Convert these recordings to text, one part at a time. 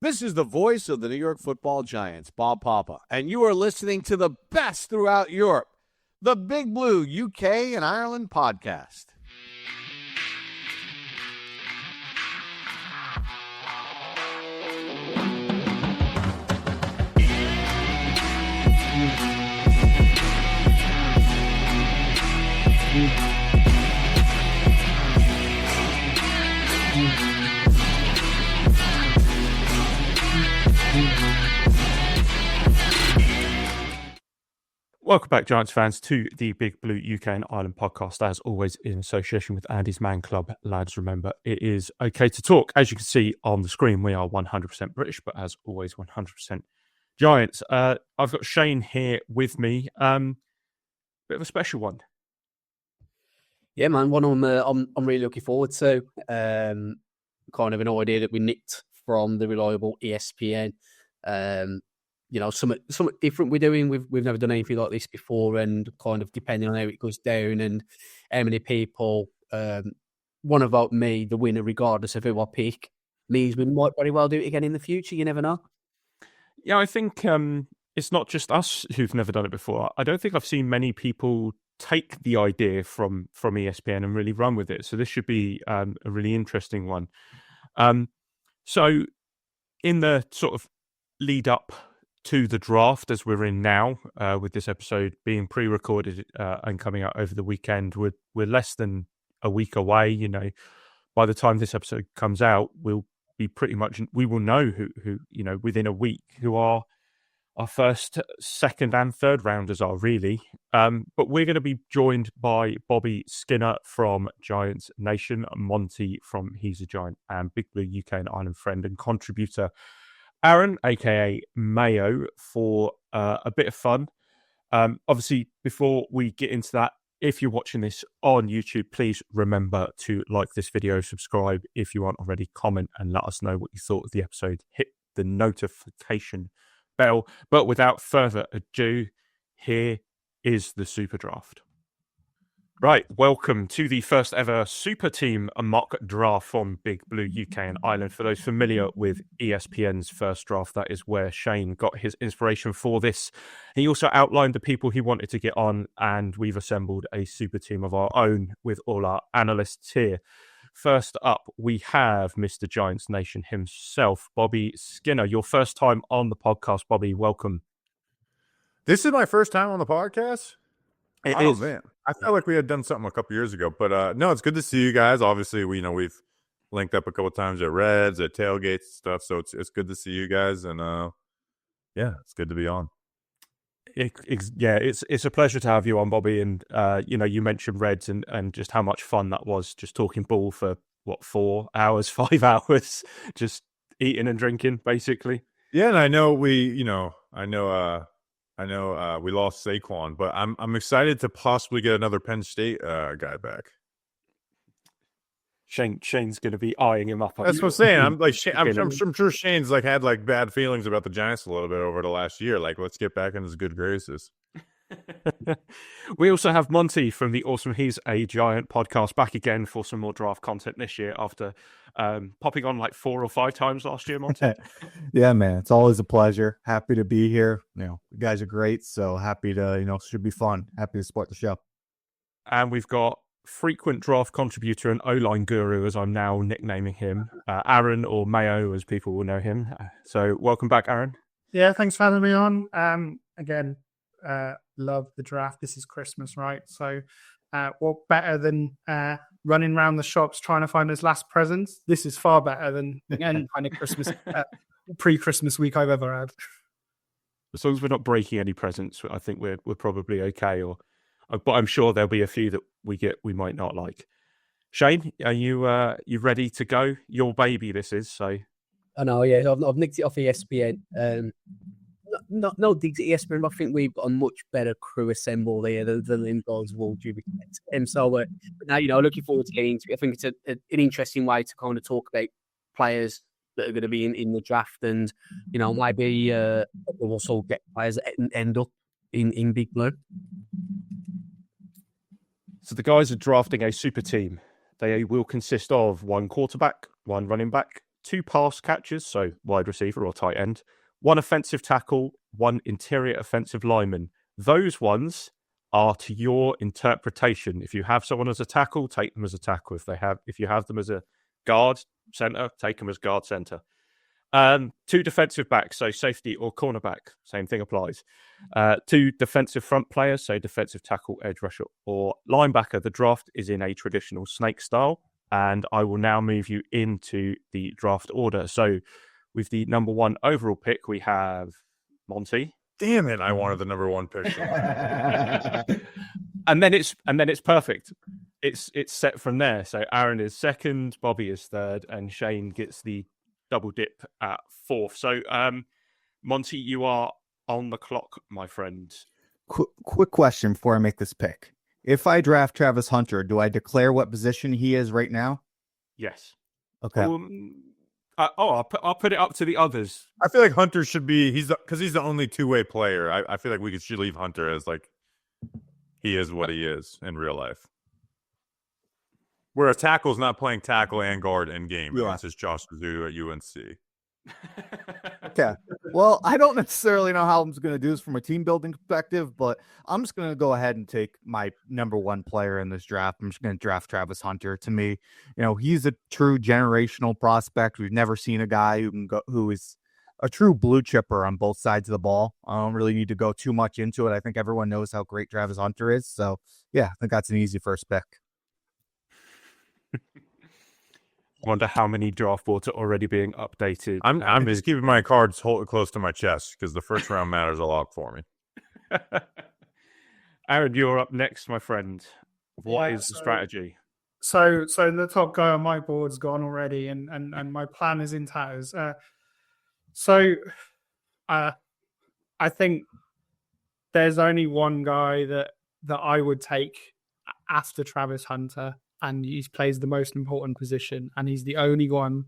This is the voice of the New York Football Giants, Bob Papa, and you are listening to the best throughout Europe, the Big Blue UK and Ireland podcast. Welcome back, Giants fans, to the Big Blue UK and Ireland podcast, as always in association with Andy's Man Club. Lads, remember, it is okay to talk. As you can see on the screen, we are 100% British, but as always, 100% Giants. I've got Shane here with me. Bit of a special one. Yeah, man, one I'm really looking forward to. Kind of an idea that we nicked from the reliable ESPN. You know, something different we're doing. We've never done anything like this before, and kind of depending on how it goes down and how many people want to vote me the winner, regardless of who I pick, means we might very well do it again in the future. You never know. Yeah, I think it's not just us who've never done it before. I don't think I've seen many people take the idea from ESPN and really run with it. So this should be a really interesting one. So in the sort of lead up to the draft, as we're in now, with this episode being pre-recorded and coming out over the weekend, we're less than a week away. You know, by the time this episode comes out, we'll be we will know who you know, within a week, who our first, second, and third rounders are, really. But we're going to be joined by Bobby Skinner from Giants Nation, Monte from He's a Giant, and Big Blue UK and Ireland friend and contributor Aaron, aka Mayo, for a bit of fun. Obviously, before we get into that, if you're watching this on YouTube, please remember to like this video, subscribe if you aren't already, comment, and let us know what you thought of the episode. Hit the notification bell. But without further ado, here is the Super Draft. Right, welcome to the first ever Super Team mock draft from Big Blue UK and Ireland. For those familiar with ESPN's first draft, that is where Shane got his inspiration for this. He also outlined the people he wanted to get on, and we've assembled a super team of our own with all our analysts here. First up, we have Mr. Giants Nation himself, Bobby Skinner. Your first time on the podcast, Bobby. Welcome. This is my first time on the podcast? It is. Man. I felt like we had done something a couple years ago, but no, it's good to see you guys. Obviously, we've linked up a couple times at Reds, at tailgates and stuff, so it's good to see you guys, and yeah, it's good to be on. It's a pleasure to have you on, Bobby. And you know, you mentioned Reds and just how much fun that was, just talking ball for 4 hours, 5 hours, just eating and drinking, basically. Yeah, and I know we lost Saquon, but I'm excited to possibly get another Penn State guy back. Shane's going to be eyeing him up. That's what I'm saying. I'm sure Shane's had bad feelings about the Giants a little bit over the last year. Let's get back in his good graces. We also have Monte from the Awesome He's a Giant podcast back again for some more draft content this year after popping on 4 or 5 times last year, Monte. Yeah, man, it's always a pleasure. Happy to be here. You know, you guys are great, so happy to, should be fun. Happy to support the show. And we've got frequent draft contributor and O-line guru, as I'm now nicknaming him, Aaron, or Mayo, as people will know him. So welcome back, Aaron. Yeah, thanks for having me on. Again, love the draft. This is Christmas, right? So what better than running around the shops trying to find those last presents? This is far better than any kind of Christmas pre-Christmas week I've ever had. As long as we're not breaking any presents, I think we're probably okay. But I'm sure there'll be a few that we might not like. Shane, are you ready to go? Your baby, this is. So I know, yeah. I've nicked it off ESPN. No digs at ESPN, but I think we've got a much better crew assembled here than them guys will do. So now, looking forward to getting into it. I think it's an interesting way to kind of talk about players that are going to be in the draft, and maybe we'll also get players that end up in Big Blue. So the guys are drafting a super team. They will consist of 1 quarterback, 1 running back, 2 pass catchers, so wide receiver or tight end, 1 offensive tackle, 1 interior offensive lineman. Those ones are to your interpretation. If you have someone as a tackle, take them as a tackle. If you have them as a guard center, take them as guard center. 2 defensive backs, so safety or cornerback, same thing applies. 2 defensive front players, so defensive tackle, edge rusher, or linebacker. The draft is in a traditional snake style, and I will now move you into the draft order. So with the number 1 overall pick, we have Monte. Damn it! I wanted the number 1 pick. and then it's perfect. It's set from there. So Aaron is second, Bobby is third, and Shane gets the double dip at 4th. So, Monty, you are on the clock, my friend. Quick question before I make this pick. If I draft Travis Hunter, do I declare what position he is right now? Yes. Okay. I'll put it up to the others. I feel like Hunter should be, because he's the only 2-way player. I feel like we should leave Hunter as like, he is what he is in real life. Where a tackle's not playing tackle and guard in game. Yeah. It's just Josh Mizzou at UNC. Okay. Well, I don't necessarily know how I'm going to do this from a team building perspective, but I'm just going to go ahead and take my number 1 player in this draft. I'm just going to draft Travis Hunter. To me, he's a true generational prospect. We've never seen a guy who is a true blue chipper on both sides of the ball. I don't really need to go too much into it. I think everyone knows how great Travis Hunter is. So, yeah, I think that's an easy first pick. I wonder how many draft boards are already being updated. I'm just keeping my cards close to my chest because the first round matters a lot for me. Aaron, you're up next, my friend. What is the strategy? So the top guy on my board's gone already, and my plan is in tatters. I think there's only one guy that I would take after Travis Hunter, and he plays the most important position, and he's the only one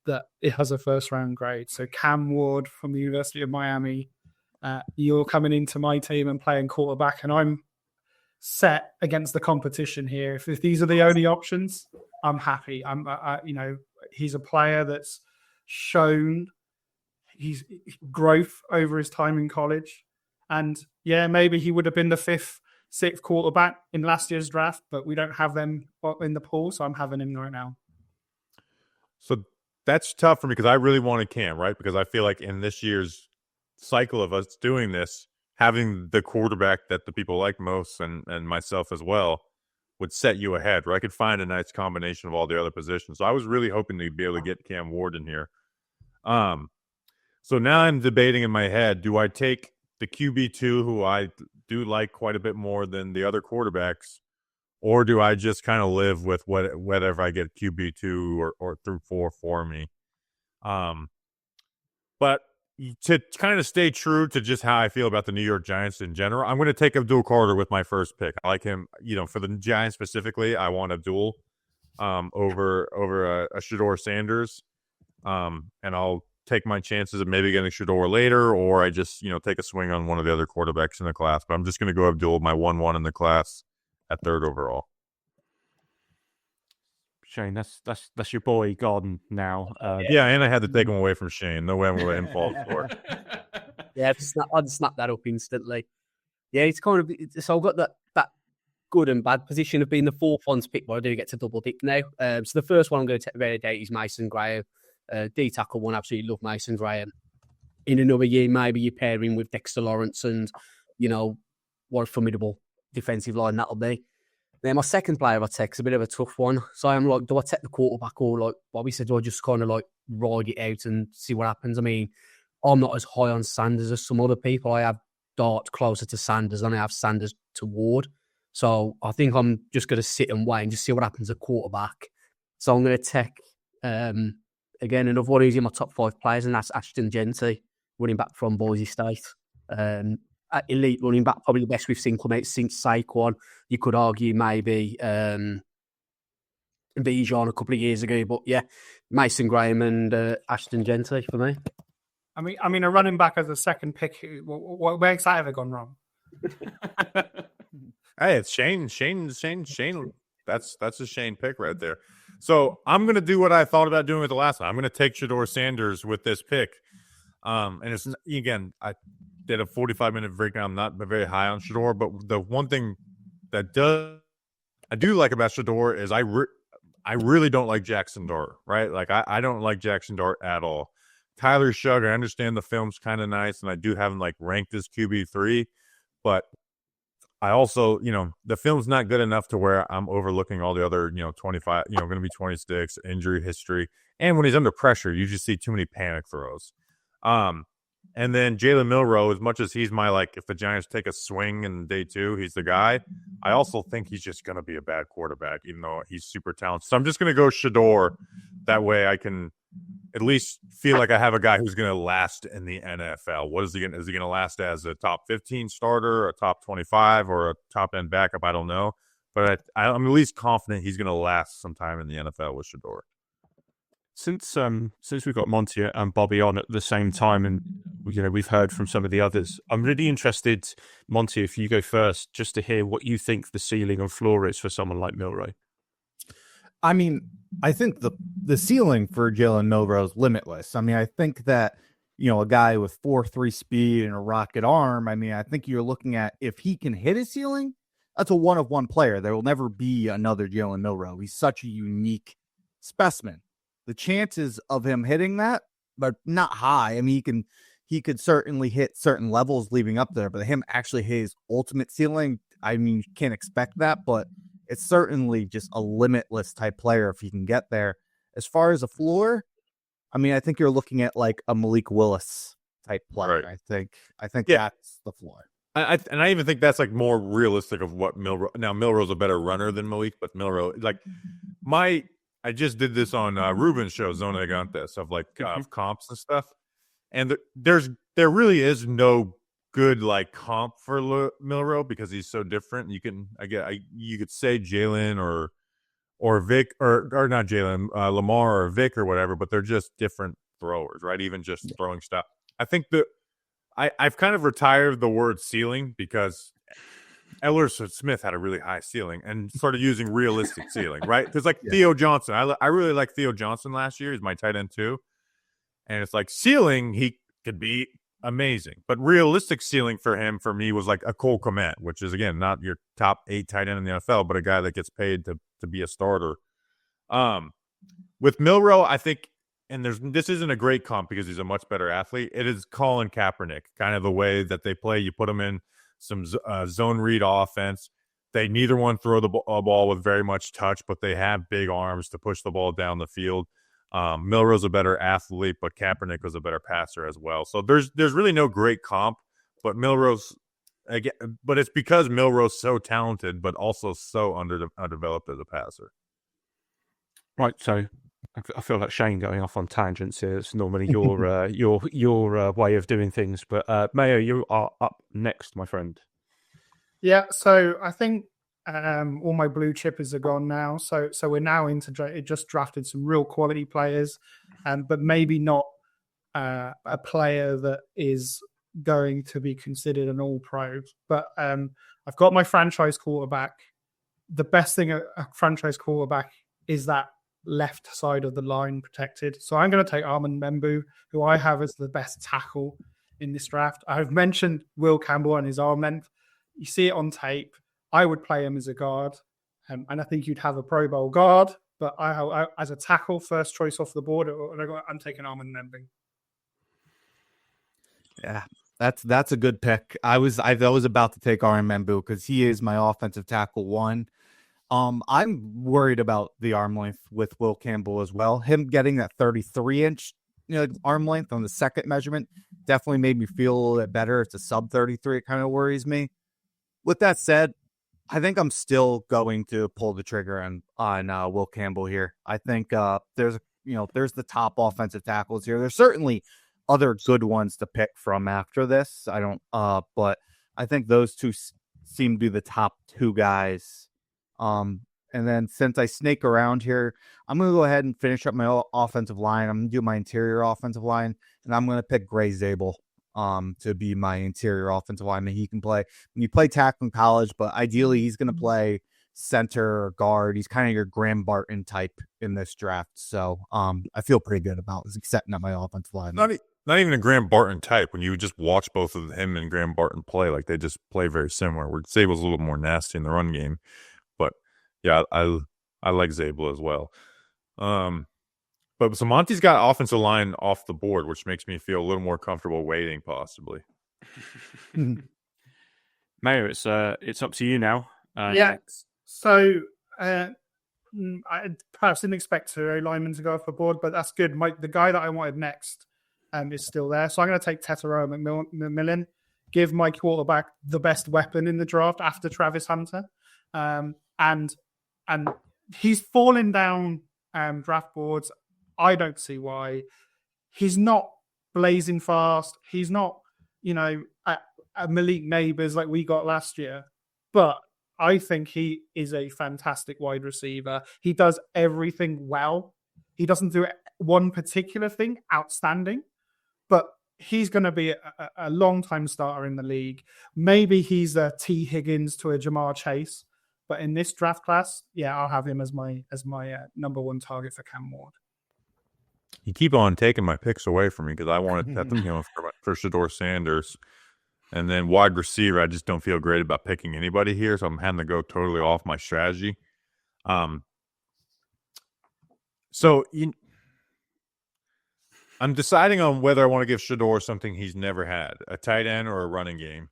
that it has a first round grade. So Cam Ward from the University of Miami, you're coming into my team and playing quarterback, and I'm set against the competition here. If these are the only options, I'm happy. He's a player that's shown his growth over his time in college, and yeah, maybe he would have been the 5th, 6th quarterback in last year's draft, but we don't have them in the pool, so I'm having him right now. So that's tough for me because I really wanted Cam, right? Because I feel like in this year's cycle of us doing this, having the quarterback that the people like most and myself as well would set you ahead, where I could find a nice combination of all the other positions. So I was really hoping to be able to get Cam Ward in here. So now I'm debating in my head, do I take the QB2, who I do like quite a bit more than the other quarterbacks, or do I just kind of live with whatever I get QB2 or through 4 for me? But to kind of stay true to just how I feel about the New York Giants in general, I'm going to take Abdul Carter with my first pick. I like him, for the Giants specifically. I want Abdul over a Shedeur Sanders, and I'll take my chances of maybe getting Shedeur later, or I just, take a swing on one of the other quarterbacks in the class. But I'm just going to go Abdul, my 1-1 in the class at 3rd overall. Shane, that's your boy gone now. Yeah, and I had to take him away from Shane. No way I'm going to fall for it. Yeah, I'd snap that up instantly. Yeah, it's kind of, so I've got that good and bad position of being the 4th one to pick, but I do get to double dip now. So the first one I'm going to validate is Mason Graham. D-tackle one, absolutely love Mason Graham. In another year, maybe you pair him with Dexter Lawrence and, what a formidable defensive line that'll be. Then my second player I take is a bit of a tough one. So I'm like, do I take the quarterback, or like Bobby said, do I just kind of like ride it out and see what happens? I mean, I'm not as high on Sanders as some other people. I have Dart closer to Sanders than I have Sanders to Ward. So I think I'm just going to sit and wait and just see what happens at quarterback. So I'm going to take, again, another one who's in my top 5 players, and that's Ashton Genty, running back from Boise State. Elite running back, probably the best we've seen come out since Saquon. You could argue maybe Bijan a couple of years ago, but yeah, Mason Graham and Ashton Genty for me. I mean, a running back as a second pick. Where's that ever gone wrong? Hey, it's Shane. That's a Shane pick right there. So I'm going to do what I thought about doing with the last one. I'm going to take Shedeur Sanders with this pick. And it's, again, I did a 45-minute breakdown. I'm not very high on Shedeur, but the one thing that I do like about Shedeur is I really don't like Jackson Dart, right? Like, I don't like Jackson Dart at all. Tyler Shugg, I understand the film's kind of nice, and I do have him, like, ranked as QB3, but I also, the film's not good enough to where I'm overlooking all the other, 25, going to be 26, injury history. And when he's under pressure, you just see too many panic throws. And then Jalen Milroe, as much as he's my, like, if the Giants take a swing in day 2, he's the guy. I also think he's just going to be a bad quarterback, even though he's super talented. So I'm just going to go Shedeur. That way I can at least feel like I have a guy who's going to last in the NFL. What is he going to last as a top 15 starter, a top 25, or a top end backup? I don't know. But I'm at least confident he's going to last sometime in the NFL with Shedeur. Since we've got Monte and Bobby on at the same time, and we've heard from some of the others, I'm really interested, Monte, if you go first, just to hear what you think the ceiling and floor is for someone like Milroe. I mean, I think the ceiling for Jalen Milroe is limitless. I mean, I think that, a guy with 4.3 speed and a rocket arm, I mean, I think you're looking at, if he can hit his ceiling, that's a one-of-one player. There will never be another Jalen Milroe. He's such a unique specimen. The chances of him hitting that, but not high. I mean, he could certainly hit certain levels leading up there, but him actually hit his ultimate ceiling, I mean, you can't expect that, but it's certainly just a limitless type player if he can get there. As far as a floor, I mean, I think you're looking at like a Malik Willis type player. Right. I think that's the floor. I even think that's like more realistic of what Milroe. Now Milroe's a better runner than Malik, but Milroe, like, I just did this on Ruben's show, Zona Gigantes, of like comps and stuff, and there really is no good like comp for Milroe because he's so different. You could say Jalen or Vic or not Jalen, Lamar or Vic or whatever, but they're just different throwers, right? Even just throwing stuff. I think that I've kind of retired the word ceiling because Eller Smith had a really high ceiling and started using realistic ceiling, right? Because like Theo Johnson, I really like Theo Johnson last year. He's my tight end too. And it's like ceiling, he could be amazing. But realistic ceiling for me, was like a Cole Kmet, which is, again, not your top 8 tight end in the NFL, but a guy that gets paid to be a starter. With Milroe, I think, and this isn't a great comp because he's a much better athlete. It is Colin Kaepernick, kind of the way that they play. You put him in some zone read offense. They neither one throw the ball with very much touch, but they have big arms to push the ball down the field. Milroe's a better athlete, but Kaepernick was a better passer as well. So there's really no great comp, but but it's because Milroe's so talented, but also so underdeveloped as a passer. Right. So I feel like Shane going off on tangents here. It's normally your way of doing things. But Mayo, you are up next, my friend. Yeah, so I think all my blue chippers are gone now. So we're now into just drafted some real quality players, but maybe not a player that is going to be considered an all-pro. But I've got my franchise quarterback. The best thing a franchise quarterback is that left side of the line protected. So I'm going to take Armand Membu, who I have as the best tackle in this draft. I've mentioned Will Campbell and his arm length. You see it on tape. I would play him as a guard, and I think you'd have a Pro Bowl guard. But I as a tackle, first choice off the board, I'm taking Armand Membu. Yeah, that's a good pick. I was about to take Armand Membu because he is my offensive tackle one. I'm worried about the arm length with Will Campbell as well. Him getting that 33-inch arm length on the second measurement definitely made me feel a little bit better. It's a sub 33. It kind of worries me. With that said, I think I'm still going to pull the trigger on Will Campbell here. I think there's the top offensive tackles here. There's certainly other good ones to pick from after this. But I think those two seem to be the top 2 guys. And then since I snake around here, I'm going to go ahead and finish up my offensive line. I'm going to do my interior offensive line, and I'm going to pick Gray Zabel to be my interior offensive lineman. He can play when you play tackle in college, but ideally he's going to play center or guard. He's kind of your Graham Barton type in this draft. So I feel pretty good about setting up my offensive line. Not even a Graham Barton type. When you just watch both of him and Graham Barton play, like they just play very similar. Where Zabel's a little more nasty in the run game, but yeah, I like Zabel as well. But so Monte's got offensive line off the board, which makes me feel a little more comfortable waiting, possibly. Mayo, it's up to you now. Yeah. So I perhaps didn't expect Turo Lyman to go off the board, but that's good. The guy that I wanted next is still there. So I'm going to take Tetero McMillan, give my quarterback the best weapon in the draft after Travis Hunter. And he's fallen down draft boards. I don't see why. He's not blazing fast. He's not, a Malik Neighbors like we got last year. But I think he is a fantastic wide receiver. He does everything well. He doesn't do one particular thing outstanding, but he's going to be a long-time starter in the league. Maybe he's a T. Higgins to a Jamar Chase, but in this draft class, yeah, I'll have him as my number one target for Cam Ward. You keep on taking my picks away from me because I wanted him for Shedeur Sanders. And then wide receiver, I just don't feel great about picking anybody here, so I'm having to go totally off my strategy. I'm deciding on whether I want to give Shedeur something he's never had, a tight end or a running game.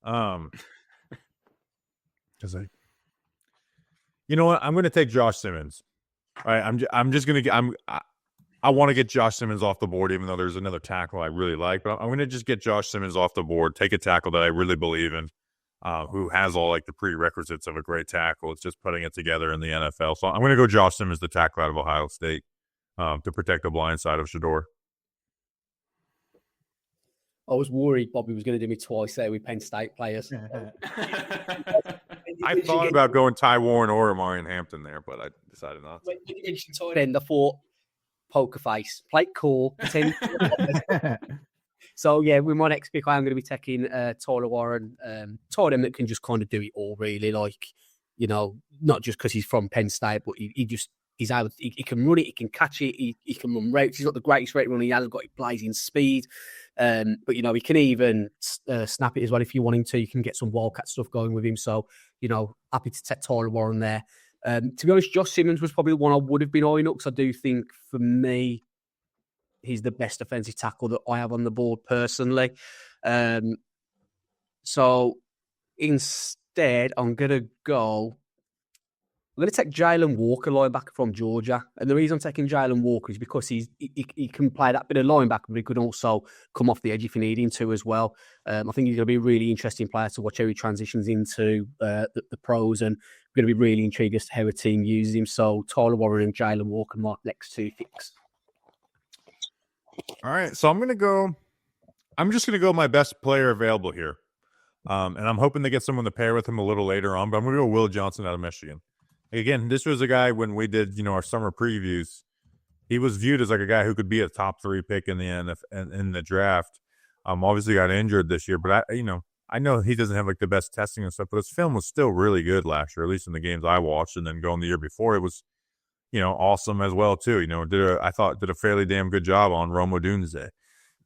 Because you know what? I'm going to take Josh Simmons. All right, I'm just going to I want to get Josh Simmons off the board, even though there's another tackle I really like. But I'm going to just get Josh Simmons off the board, take a tackle that I really believe in, who has all like the prerequisites of a great tackle. It's just putting it together in the NFL. So I'm going to go Josh Simmons, the tackle out of Ohio State, to protect the blind side of Shedeur. I was worried Bobby was going to do me twice there with Penn State players. I thought about going Ty Warren or Amarian Hampton there, but I decided not to. When you mentioned tight end, I thought, poker face, play it cool. So, yeah, with my next pick, I am going to be taking Tyler Warren. Tight end that can just kind of do it all, really. Like, not just because he's from Penn State, but he's able. He can run it, he can catch it, he can run routes. He's not the greatest route runner. He hasn't got blazing speed. But, he can even snap it as well if you want him to. You can get some wildcat stuff going with him. So, happy to take Tyler Warren there. To be honest, Josh Simmons was probably the one I would have been eyeing up because I do think, for me, he's the best offensive tackle that I have on the board personally. So instead, I'm going to take Jalen Walker, linebacker from Georgia. And the reason I'm taking Jalen Walker is because he can play that bit of linebacker, but he could also come off the edge if you need him to as well. I think he's going to be a really interesting player to watch how he transitions into the pros, and I'm going to be really intrigued as to how a team uses him. So Tyler Warren and Jalen Walker, my next two picks. All right, so I'm just going to go my best player available here. And I'm hoping to get someone to pair with him a little later on, but I'm going to go Will Johnson out of Michigan. Again, this was a guy when we did, our summer previews, he was viewed as like a guy who could be a top 3 pick in the in the draft. Obviously got injured this year, but I know he doesn't have like the best testing and stuff, but his film was still really good last year, at least in the games I watched, and then going the year before, it was, awesome as well too. I thought did a fairly damn good job on Rome Odunze,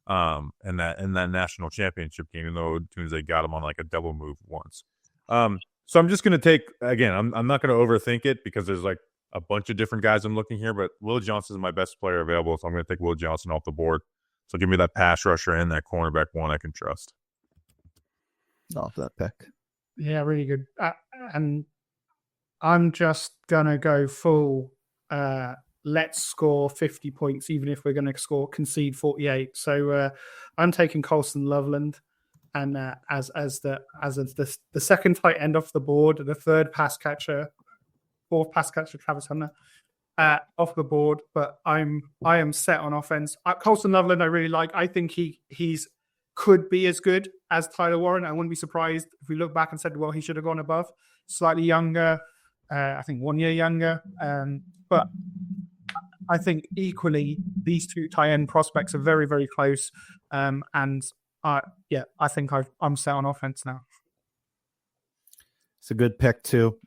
in that national championship game, even though Odunze got him on like a double move once. So I'm just going to take, again, I'm not going to overthink it because there's like a bunch of different guys I'm looking here, but Will Johnson is my best player available, so I'm going to take Will Johnson off the board. So give me that pass rusher and that cornerback one I can trust. Off that pick. Yeah, really good. And I'm just going to go full, let's score 50 points, even if we're going to concede 48. So I'm taking Colston Loveland. And as the second tight end off the board, the third pass catcher, fourth pass catcher, Travis Hunter, off the board. But I am set on offense. Colston Loveland, I really like. I think he's could be as good as Tyler Warren. I wouldn't be surprised if we look back and said, well, he should have gone above. Slightly younger, I think 1 year younger. But I think equally these two tight end prospects are very, very close. I think I'm set on offense now. It's a good pick too.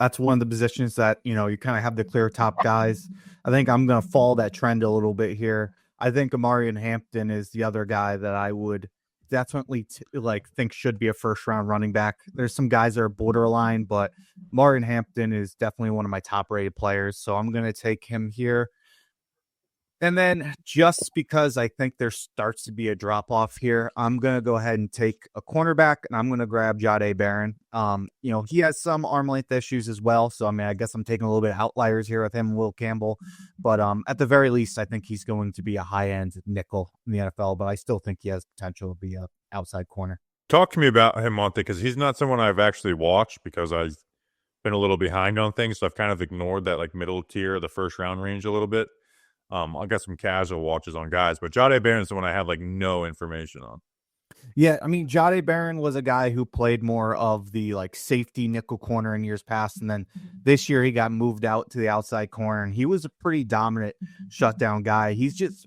That's one of the positions that, you kind of have the clear top guys. I think I'm going to follow that trend a little bit here. I think Amarian Hampton is the other guy that I would definitely think should be a first round running back. There's some guys that are borderline, but Amarian Hampton is definitely one of my top rated players. So I'm going to take him here. And then just because I think there starts to be a drop off here, I'm going to go ahead and take a cornerback, and I'm going to grab Jahdae Barron. He has some arm length issues as well. So, I guess I'm taking a little bit of outliers here with him and Will Campbell. But at the very least, I think he's going to be a high end nickel in the NFL, but I still think he has potential to be an outside corner. Talk to me about him, Monte, because he's not someone I've actually watched because I've been a little behind on things. So I've kind of ignored that middle tier, the first round range a little bit. I'll get some casual watches on guys, but Jahdae Barron is the one I have no information on. Yeah, Jahdae Barron was a guy who played more of the safety nickel corner in years past, and then this year he got moved out to the outside corner, and he was a pretty dominant shutdown guy.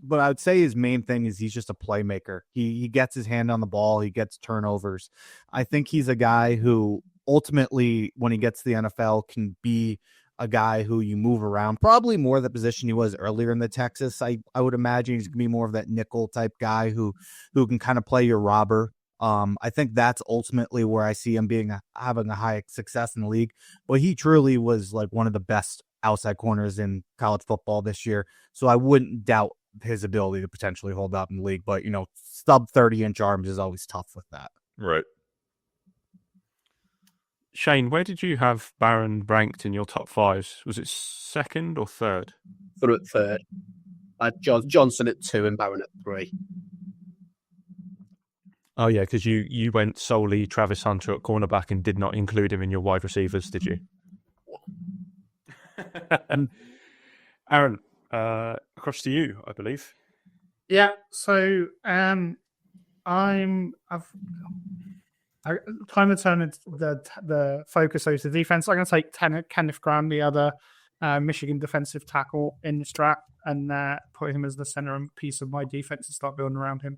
But I would say his main thing is he's just a playmaker. He gets his hand on the ball, he gets turnovers. I think he's a guy who ultimately, when he gets to the NFL, can be a guy who you move around, probably more the position he was earlier in the Texas. I would imagine he's going to be more of that nickel type guy who can kind of play your robber. I think that's ultimately where I see him having a high success in the league. But he truly was one of the best outside corners in college football this year. So I wouldn't doubt his ability to potentially hold up in the league. But, sub 30-inch arms is always tough with that. Right. Shane, where did you have Barron ranked in your top fives? Was it second or third? They're at third. I had Johnson at 2 and Barron at 3. Oh, yeah, because you went solely Travis Hunter at cornerback and did not include him in your wide receivers, did you? Aaron, across to you, I believe. Yeah, so time to turn the focus over to the defense. I'm going to take Kenneth Graham, the other Michigan defensive tackle in this draft, and put him as the center and piece of my defense and start building around him.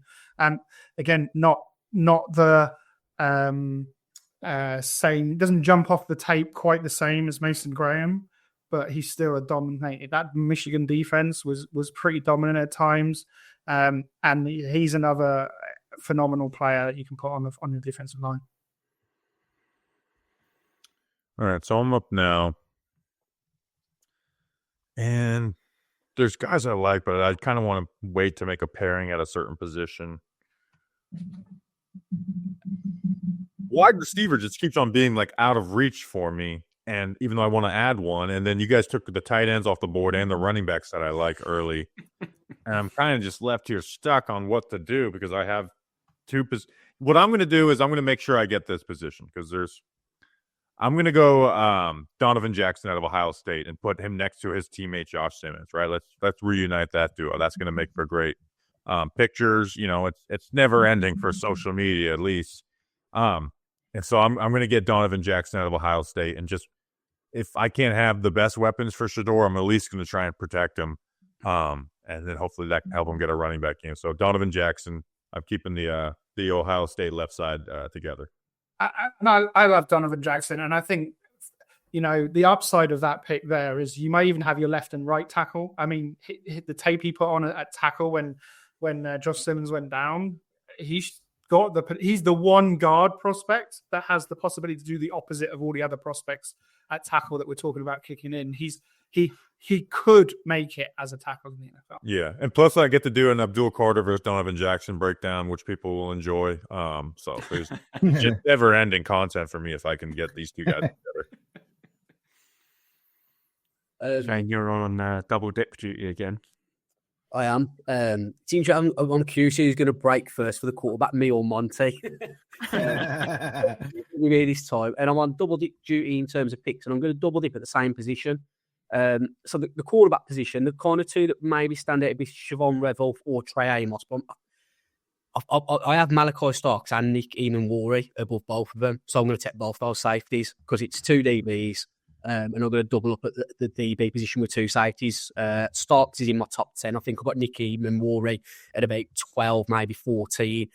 Again, not the same. Doesn't jump off the tape quite the same as Mason Graham, but he's still dominated. That Michigan defense was pretty dominant at times, and he's another phenomenal player that you can put on your defensive line. All right, so I'm up now. And there's guys I like, but I kind of want to wait to make a pairing at a certain position. Wide receiver just keeps on being out of reach for me. And even though I want to add one, and then you guys took the tight ends off the board and the running backs that I like early. And I'm kind of just left here stuck on what to do because I have what I'm going to do is I'm going to make sure I get this position because I'm going to go Donovan Jackson out of Ohio State and put him next to his teammate Josh Simmons, right? Let's reunite that duo. That's going to make for great pictures. It's never ending for social media at least. And so I'm going to get Donovan Jackson out of Ohio State, and just if I can't have the best weapons for Shedeur, I'm at least going to try and protect him. And then hopefully that can help him get a running back game. So Donovan Jackson, I'm keeping the Ohio State left side together. I love Donovan Jackson, and I think the upside of that pick there is you might even have your left and right tackle. Hit the tape he put on at tackle when Josh Simmons went down. He's the one guard prospect that has the possibility to do the opposite of all the other prospects at tackle that we're talking about kicking in. He could make it as a tackle in the NFL. Yeah, and plus I get to do an Abdul Carter versus Donovan Jackson breakdown, which people will enjoy. So there's just never-ending content for me if I can get these two guys together. Shane, you're on double dip duty again. I am. I'm curious who's going to break first for the quarterback, me or Monte. This time, and I'm on double dip duty in terms of picks, and I'm going to double dip at the same position. So the quarterback position, the kind of two that maybe stand out would be Siobhan Revel or Trey Amos. But I have Malachi Starks and Nick Eamon-Wari above both of them. So I'm going to take both those safeties because it's two DBs. and I'm going to double up at the DB position with 2 safeties. Starks is in my top 10. I think I've got Nicky Memori at about 12, maybe 14.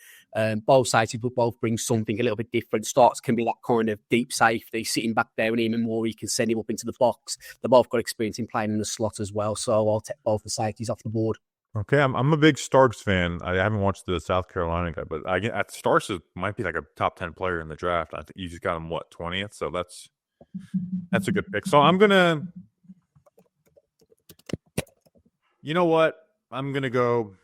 Both safeties will both bring something a little bit different. Starks can be that kind of deep safety, sitting back there, and Memori can send him up into the box. They've both got experience in playing in the slot as well, so I'll take both the safeties off the board. Okay, I'm a big Starks fan. I haven't watched the South Carolina guy, but Starks might be like a top 10 player in the draft. I think you just got him 20th, so that's a good pick. So I'm gonna, you know what? I'm gonna go.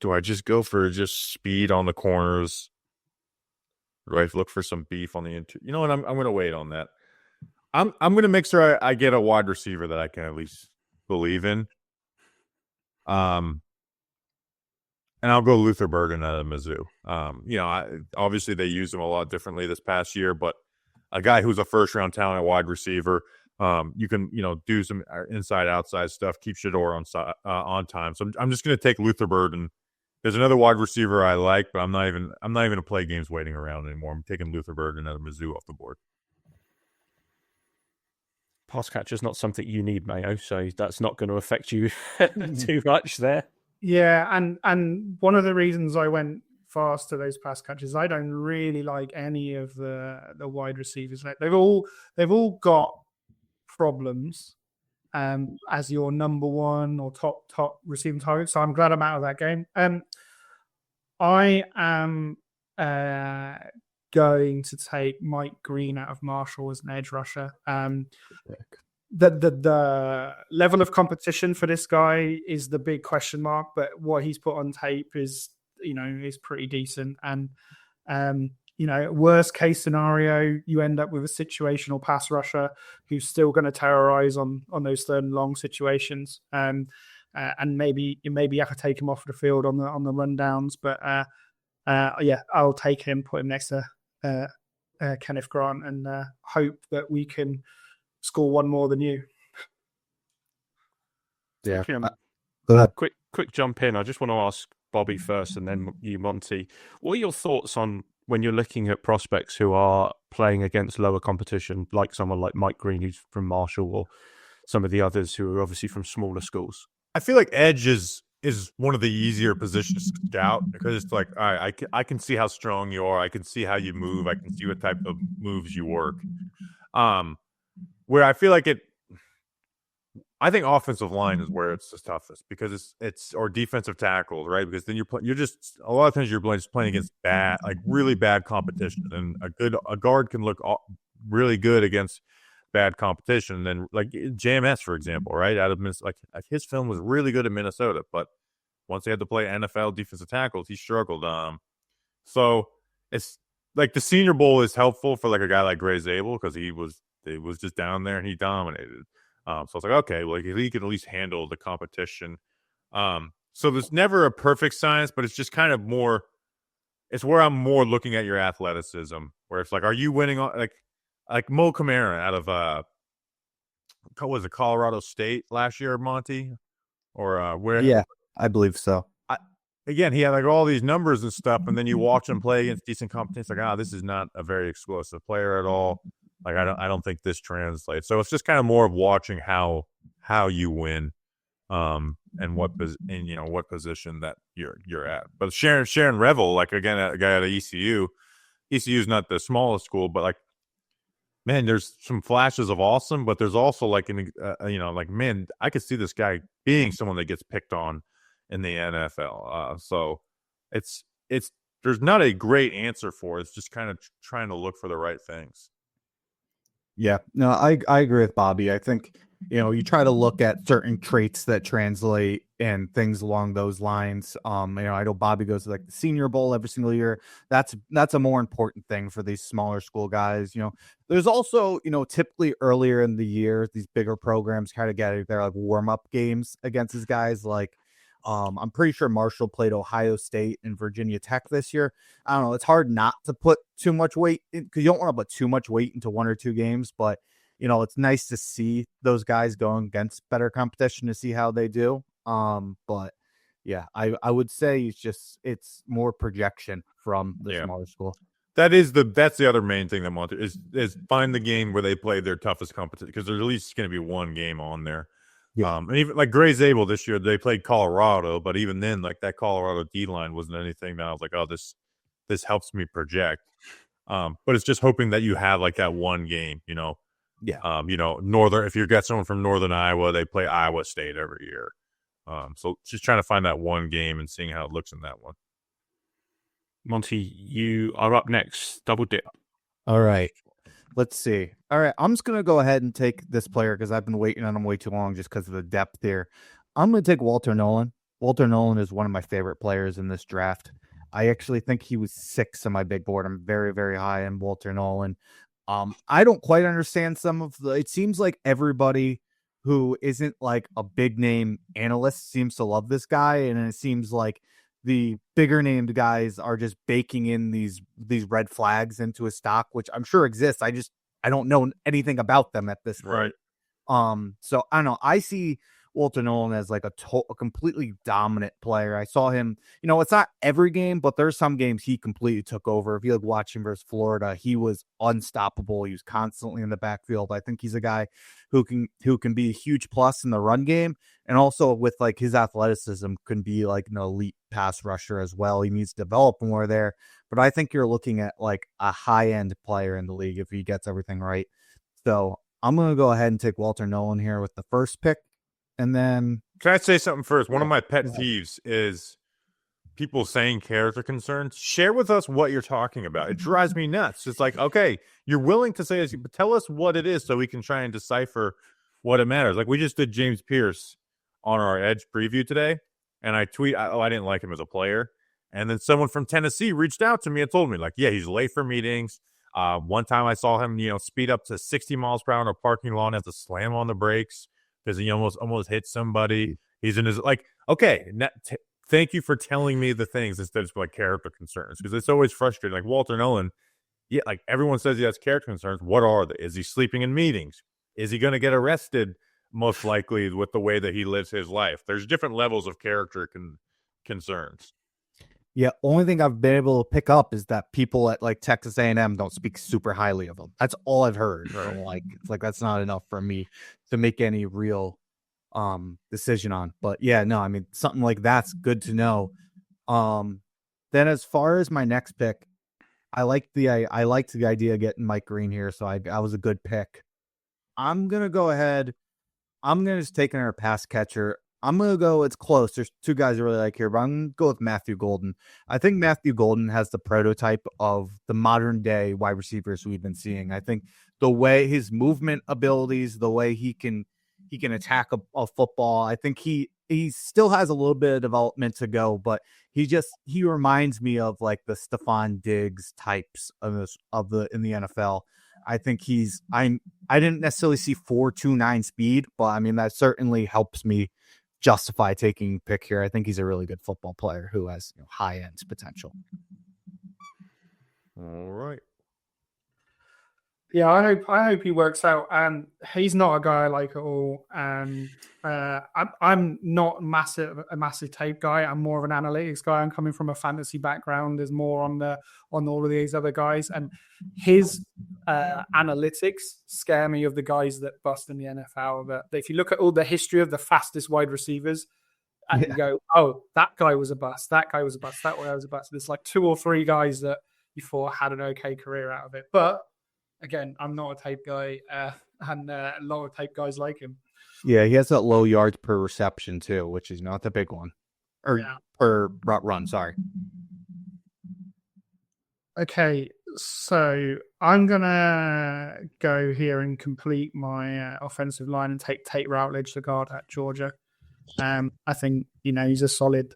Do I just go for just speed on the corners? Or do I look for some beef on the interior? You know what? I'm gonna wait on that. I'm gonna make sure I get a wide receiver that I can at least believe in. And I'll go Luther Burden out of Mizzou. Obviously they use him a lot differently this past year, but a guy who's a first-round talent at wide receiver, you can do some inside-outside stuff, keep Shador on time. So I'm just going to take Luther Burden. There's another wide receiver I like, but I'm not even going to play games waiting around anymore. I'm taking Luther Burden out of Mizzou off the board. Pass catcher is not something you need, Mayo, so that's not going to affect you too much there. Yeah, and one of the reasons I went fast to those pass catches, I don't really like any of the wide receivers. They've all got problems as your number one or top receiving target. So I'm glad I'm out of that game. I am going to take Mike Green out of Marshall as an edge rusher. The level of competition for this guy is the big question mark, but what he's put on tape is pretty decent. And worst case scenario, you end up with a situational pass rusher who's still going to terrorize on those third and long situations. And maybe you have to take him off the field on the rundowns, but I'll take him, put him next to Kenneth Grant, and hope that we can score one more than you. Yeah. Go ahead. Quick jump in. I just want to ask Bobby first, and then you, Monte. What are your thoughts on when you're looking at prospects who are playing against lower competition, like someone like Mike Green, who's from Marshall, or some of the others who are obviously from smaller schools? I feel like edge is one of the easier positions to scout because it's like, all right, I can see how strong you are. I can see how you move. I can see what type of moves you work. Where I feel like I think offensive line is where it's the toughest because it's or defensive tackles, right? Because then you're just a lot of times you're just playing against really bad competition, and a guard can look really good against bad competition. Then like JMS, for example, right, out of Minnesota, like his film was really good at Minnesota, but once they had to play NFL defensive tackles, he struggled. So it's like the Senior Bowl is helpful for like a guy like Gray Zabel because he was just down there and he dominated. So it's like, okay, well, he can at least handle the competition. So there's never a perfect science, but it's just kind of more. It's where I'm more looking at your athleticism, where it's like, are you winning on like Mo Camara out of what was it, Colorado State last year, Monte, or where? Yeah, I believe so. Again, he had like all these numbers and stuff, and then you watch him play against decent competition. It's like, this is not a very explosive player at all. Like I don't think this translates. So it's just kind of more of watching how you win, and what position that you're at. But Sharon Revel, like again, a guy at ECU. ECU is not the smallest school, but like, man, there's some flashes of awesome, but there's also like man, I could see this guy being someone that gets picked on in the NFL. So it's there's not a great answer for it. It's just kind of trying to look for the right things. Yeah, no, I agree with Bobby. I think, you try to look at certain traits that translate and things along those lines. I know Bobby goes to like the Senior Bowl every single year. That's a more important thing for these smaller school guys. There's also, typically earlier in the year, these bigger programs kind of get their like warm-up games against these guys. Like, I'm pretty sure Marshall played Ohio State and Virginia Tech this year. I don't know. It's hard not to put too much weight in because you don't want to put too much weight into one or two games, but it's nice to see those guys going against better competition to see how they do. But yeah, I would say it's more projection from the smaller school. That's the other main thing that Monte is find the game where they play their toughest competition, because there's at least going to be one game on there. Yeah. And even like Gray Zabel this year, they played Colorado, but even then, like that Colorado D line wasn't anything that I was like, oh, this helps me project. But it's just hoping that you have like that one game, Yeah. Northern. If you got someone from Northern Iowa, they play Iowa State every year. So just trying to find that one game and seeing how it looks in that one. Monty, you are up next. Double dip. All right. Let's see. All right. I'm just going to go ahead and take this player because I've been waiting on him way too long just because of the depth here. I'm going to take Walter Nolan. Walter Nolan is one of my favorite players in this draft. I actually think he was 6 on my big board. I'm very, very high on Walter Nolan. I don't quite understand some of the, it seems like everybody who isn't like a big name analyst seems to love this guy. And it seems like the bigger named guys are just baking in these red flags into a stock, which I'm sure exists. I don't know anything about them at this point. Right. So I don't know. I see Walter Nolan as like a completely dominant player. I saw him, it's not every game, but there's some games he completely took over. If you like watching versus Florida, he was unstoppable. He was constantly in the backfield. I think he's a guy who can be a huge plus in the run game, and also with like his athleticism can be like an elite pass rusher as well. He needs to develop more there, but I think you're looking at like a high end player in the league if he gets everything right. So I'm going to go ahead and take Walter Nolan here with the first pick. And then, can I say something first? One of my pet peeves is people saying character concerns. Share with us what you're talking about. It drives me nuts. It's like, okay, you're willing to say this, but tell us what it is so we can try and decipher what it matters. Like we just did James Pierce on our Edge preview today, and I didn't like him as a player. And then someone from Tennessee reached out to me and told me, like, yeah, he's late for meetings. One time I saw him, speed up to 60 miles per hour in a parking lot and have to slam on the brakes because he almost hit somebody. He's in his, like, okay, thank you for telling me the things instead of like character concerns, because it's always frustrating. Like Walter Nolan, yeah, like everyone says he has character concerns. What are they? Is he sleeping in meetings? Is he going to get arrested? Most likely with the way that he lives his life. There's different levels of character concerns. Yeah, only thing I've been able to pick up is that people at like Texas A&M don't speak super highly of him. That's all I've heard. Right. It's like that's not enough for me to make any real decision on. But yeah, no, I mean something like that's good to know. Then as far as my next pick, I liked the idea of getting Mike Green here, so I was a good pick. I'm gonna go ahead. I'm gonna just take another pass catcher. I'm going to go, it's close. There's 2 guys I really like here, but I'm going to go with Matthew Golden. I think Matthew Golden has the prototype of the modern day wide receivers we've been seeing. I think the way his movement abilities, the way he can attack a football, I think he still has a little bit of development to go, but he reminds me of like the Stephon Diggs types in the NFL. I think I didn't necessarily see 4.29 speed, but I mean, that certainly helps me justify taking pick here. I think he's a really good football player who has high end potential. All right. Yeah, I hope he works out. And he's not a guy I like at all. And I'm not a massive tape guy. I'm more of an analytics guy. I'm coming from a fantasy background. There's more on all of these other guys, and his analytics scare me of the guys that bust in the NFL. That if you look at all the history of the fastest wide receivers, and you go, oh, that guy was a bust. That guy was a bust. That guy was a bust. There's like 2 or 3 guys that you thought had an okay career out of it, but again, I'm not a tape guy, and a lot of tape guys like him. Yeah, he has that low yards per reception too, which is not the big one. Per run, sorry. Okay, so I'm going to go here and complete my offensive line and take Tate Routledge, the guard at Georgia. I think, he's a solid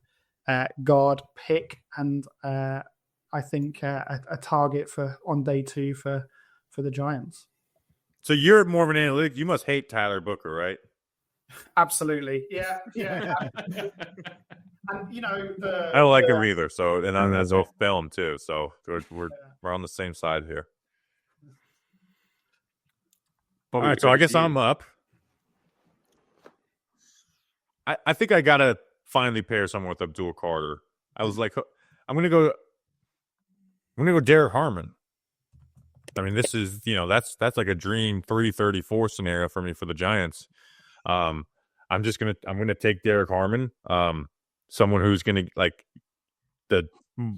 guard pick, and I think a target on day 2 for the Giants. So you're more of an analytic. You must hate Tyler Booker, right? Absolutely. Yeah. And I don't like him either. So, and as a film too. So we're on the same side here. All right. So I guess I'm up. I think I gotta finally pair someone with Abdul Carter. I was like, I'm gonna go. I'm gonna go Derek Harmon. I mean, this is that's like a dream 334 scenario for me for the Giants. I'm gonna take Derek Harmon, someone who's gonna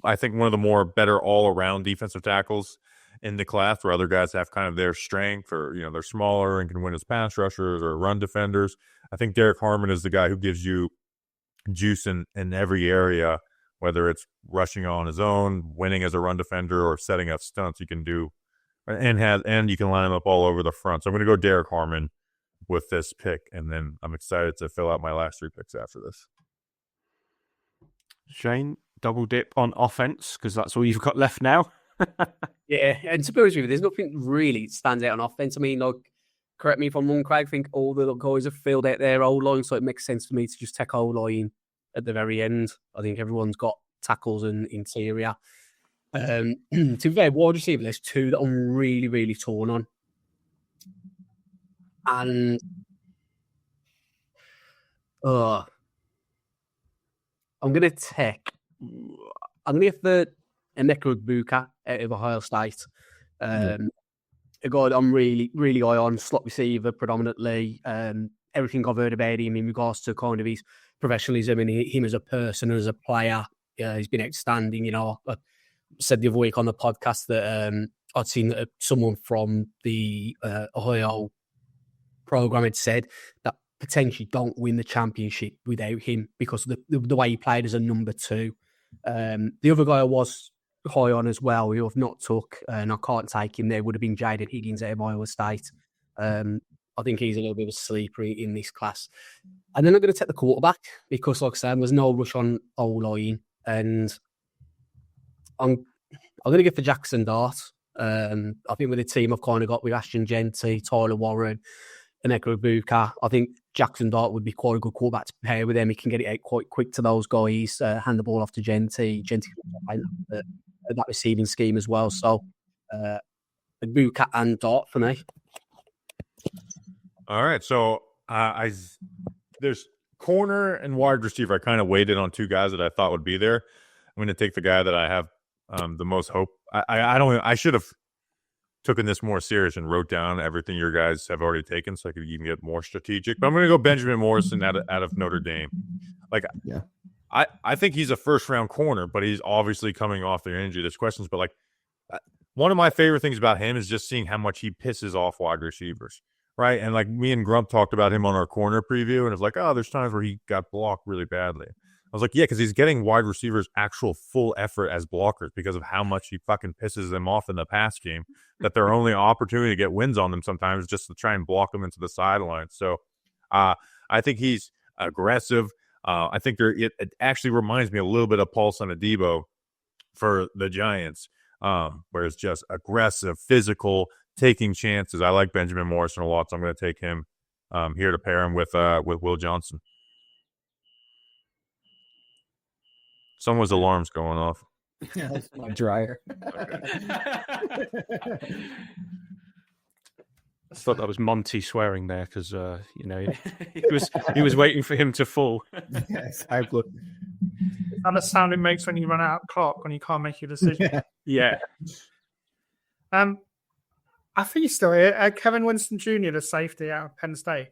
I think one of the more better all around defensive tackles in the class, where other guys have kind of their strength, or they're smaller and can win as pass rushers or run defenders. I think Derek Harmon is the guy who gives you juice in every area, whether it's rushing on his own, winning as a run defender, or setting up stunts. You can do and you can line him up all over the front. So I'm going to go Derek Harmon with this pick, and then I'm excited to fill out my last 3 picks after this. Shane, double dip on offense, because that's all you've got left now. Yeah, and to be honest with you, there's nothing really stands out on offense. I mean, correct me if I'm wrong, Craig. I think all the guys have filled out their O-line, so it makes sense for me to just take O-line at the very end. I think everyone's got tackles and interior. To be fair, wide receiver, there's 2 that I'm really, really torn on. And I'm going to get the Emeka Egbuka out of Ohio State. A guy that I'm really, really high on, slot receiver predominantly. Everything I've heard about him in regards to kind of his professionalism and him as a person, as a player, he's been outstanding. I said the other week on the podcast that I'd seen that someone from the Ohio program had said that potentially don't win the championship without him because of the way he played as a number 2. The other guy I was high on as well, who I've not took, and I can't take him there, would have been Jaden Higgins out of Iowa State. I think he's a little bit of a sleeper in this class. And then I'm going to take the quarterback because, like I said, there's no rush on O-line, and I'm going to get for Jackson Dart. I think with the team I've kind of got with Ashton Genty, Tyler Warren, and Emeka Egbuka, I think Jackson Dart would be quite a good quarterback to pair with them. He can get it out quite quick to those guys, hand the ball off to Genty. Genty can that receiving scheme as well. So Egbuka and Dart for me. All right, so there's corner and wide receiver. I kind of waited on 2 guys that I thought would be there. I'm going to take the guy that I have the most hope. I should have taken this more serious and wrote down everything your guys have already taken, so I could even get more strategic. But I'm going to go Benjamin Morrison out of Notre Dame. I think he's a first round corner, but he's obviously coming off their injury. There's questions, but one of my favorite things about him is just seeing how much he pisses off wide receivers. Right. And me and Grump talked about him on our corner preview, and it's there's times where he got blocked really badly. I was like, yeah, because he's getting wide receivers actual full effort as blockers because of how much he fucking pisses them off in the pass game, that their only opportunity to get wins on them sometimes is just to try and block them into the sideline. So I think he's aggressive. I think it actually reminds me a little bit of Paul Sonadebo for the Giants, where it's just aggressive, physical, taking chances. I like Benjamin Morrison a lot, so I'm going to take him here to pair him with Will Johnson. Someone's alarm's going off. Yeah, that's my dryer. I thought that was Monte swearing there because he was waiting for him to fall. Yes, I look. And the sound it makes when you run out of clock when you can't make your decision. Yeah. I think he's still here. Kevin Winston Jr., the safety out of Penn State.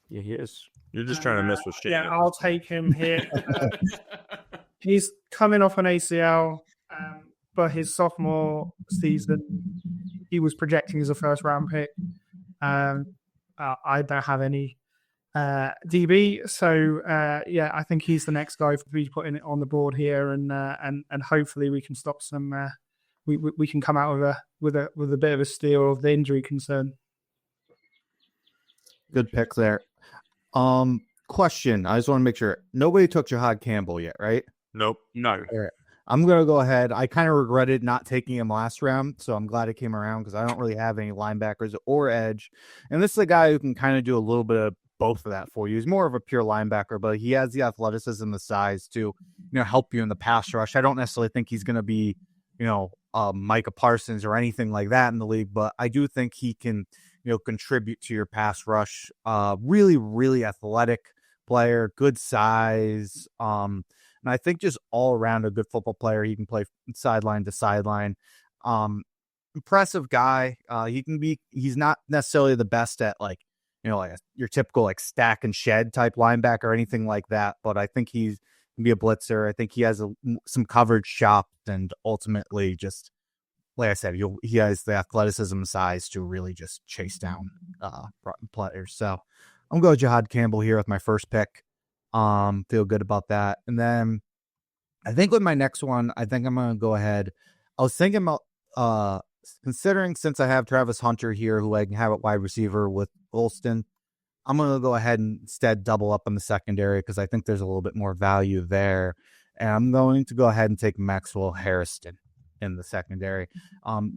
Yeah, he is. You're just trying to mess with shit. Yeah, I'll take him here. He's coming off an ACL, but his sophomore season, he was projecting as a first-round pick. I don't have any DB, so I think he's the next guy to be putting it on the board here, and hopefully we can stop some. We can come out with a bit of a steal of the injury concern. Good pick there. Question. I just want to make sure nobody took Jahad Campbell yet, right? Nope. No. All right. I'm going to go ahead. I kind of regretted not taking him last round, so I'm glad it came around because I don't really have any linebackers or edge. And this is a guy who can kind of do a little bit of both of that for you. He's more of a pure linebacker, but he has the athleticism, the size to, help you in the pass rush. I don't necessarily think he's going to be, Micah Parsons or anything like that in the league, but I do think he can, contribute to your pass rush. Really, really athletic player, good size. And I think just all around a good football player. He can play sideline to sideline. Impressive guy. He's not necessarily the best at like your typical like stack and shed type linebacker or anything like that. But I think he can be a blitzer. I think he has some coverage chops, and ultimately just like I said, he has the athleticism and size to really just chase down players. So I'm going to go Jihad Campbell here with my first pick. Feel good about that. And then I think with my next one, I think I'm going to go ahead. I was thinking about considering since I have Travis Hunter here, who I can have at wide receiver with Golston, I'm going to go ahead and instead double up on the secondary because I think there's a little bit more value there. And I'm going to go ahead and take Maxwell Harrison in the secondary.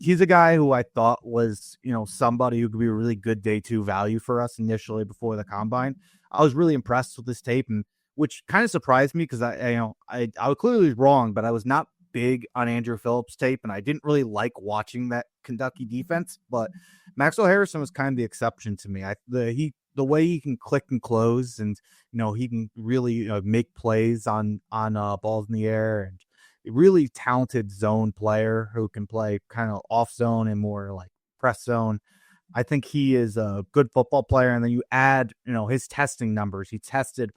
He's a guy who I thought was, somebody who could be a really good day 2 value for us initially before the combine. I was really impressed with this tape, and which kind of surprised me because I was clearly wrong, but I was not big on Andrew Phillips' tape, and I didn't really like watching that Kentucky defense. But Maxwell Harrison was kind of the exception to me. The way he can click and close, and he can really make plays on balls in the air, and a really talented zone player who can play kind of off zone and more like press zone. I think he is a good football player, and then you add his testing numbers. He tested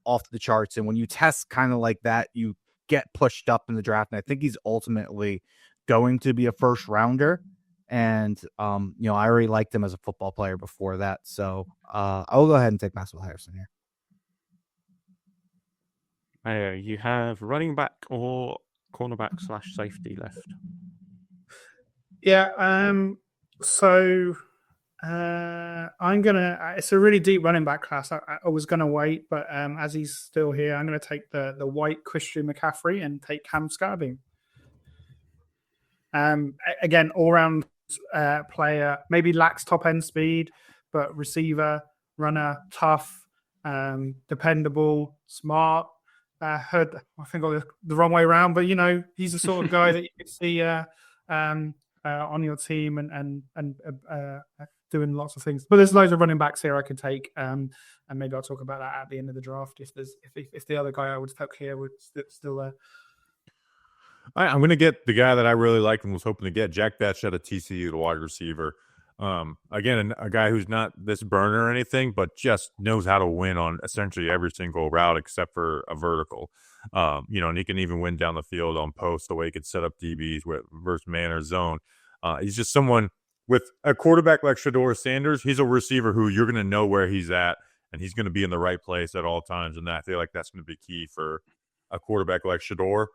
off the charts, and when you test kind of like that, you get pushed up in the draft. And I think he's ultimately going to be a first rounder. And I already liked him as a football player before that, so I'll go ahead and take Maxwell Harrison here. Mayo, you have running back or cornerback / safety left? Yeah. So I'm gonna. It's a really deep running back class. I was gonna wait, but as he's still here, I'm gonna take the white Christian McCaffrey and take Cam Skarbing. Again, all round player, maybe lacks top end speed, but receiver, runner, tough, dependable, smart. I think I got the wrong way around, but he's the sort of guy that you could see on your team and doing lots of things. But there's loads of running backs here I could take, and maybe I'll talk about that at the end of the draft if the other guy I would take here was still there. I'm going to get the guy that I really liked and was hoping to get, Jack Batch out of TCU, the wide receiver. Again, a guy who's not this burner or anything, but just knows how to win on essentially every single route except for a vertical. And he can even win down the field on post, the way he could set up DBs versus man or zone. He's just someone with a quarterback like Shedeur Sanders. He's a receiver who you're going to know where he's at, and he's going to be in the right place at all times. And I feel like that's going to be key for a quarterback like Shedeur.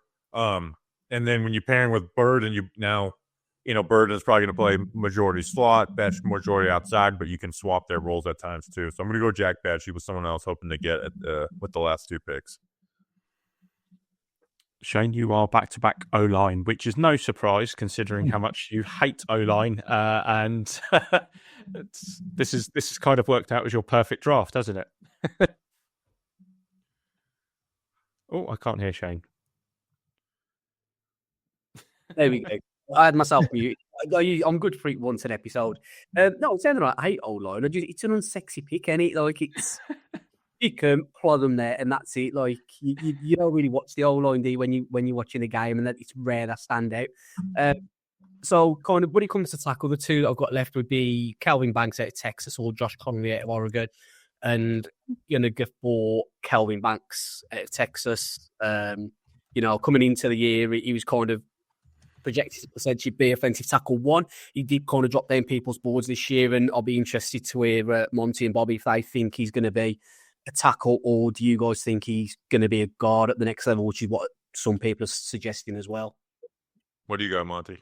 And then when you pair him with Bird, and Bird is probably going to play majority slot, Batch majority outside, but you can swap their roles at times too. So I'm going to go Jack Batch. He was someone else hoping to get with the last 2 picks. Shane, you are back-to-back O-line, which is no surprise considering how much you hate O-line, and this is kind of worked out as your perfect draft, hasn't it? Oh, I can't hear Shane. There we go. I had myself mute. I'm good for it once an episode. No, I'm saying that I hate O-line. It's an unsexy pick, ain't it? Like it's pick them, plod them there, and that's it. Like you don't really watch the O-line, do you, when you're watching the game, and that it's rare that stand out. So kind of when it comes to tackle, the 2 that I've got left would be Calvin Banks out of Texas or Josh Conley out of Oregon, and gonna go for Calvin Banks out of Texas. Coming into the year, he was kind of projected to potentially be offensive tackle 1. He did kind of drop down people's boards this year, and I'll be interested to hear Monte and Bobby if they think he's going to be a tackle, or do you guys think he's going to be a guard at the next level, which is what some people are suggesting as well. What do you got, Monte?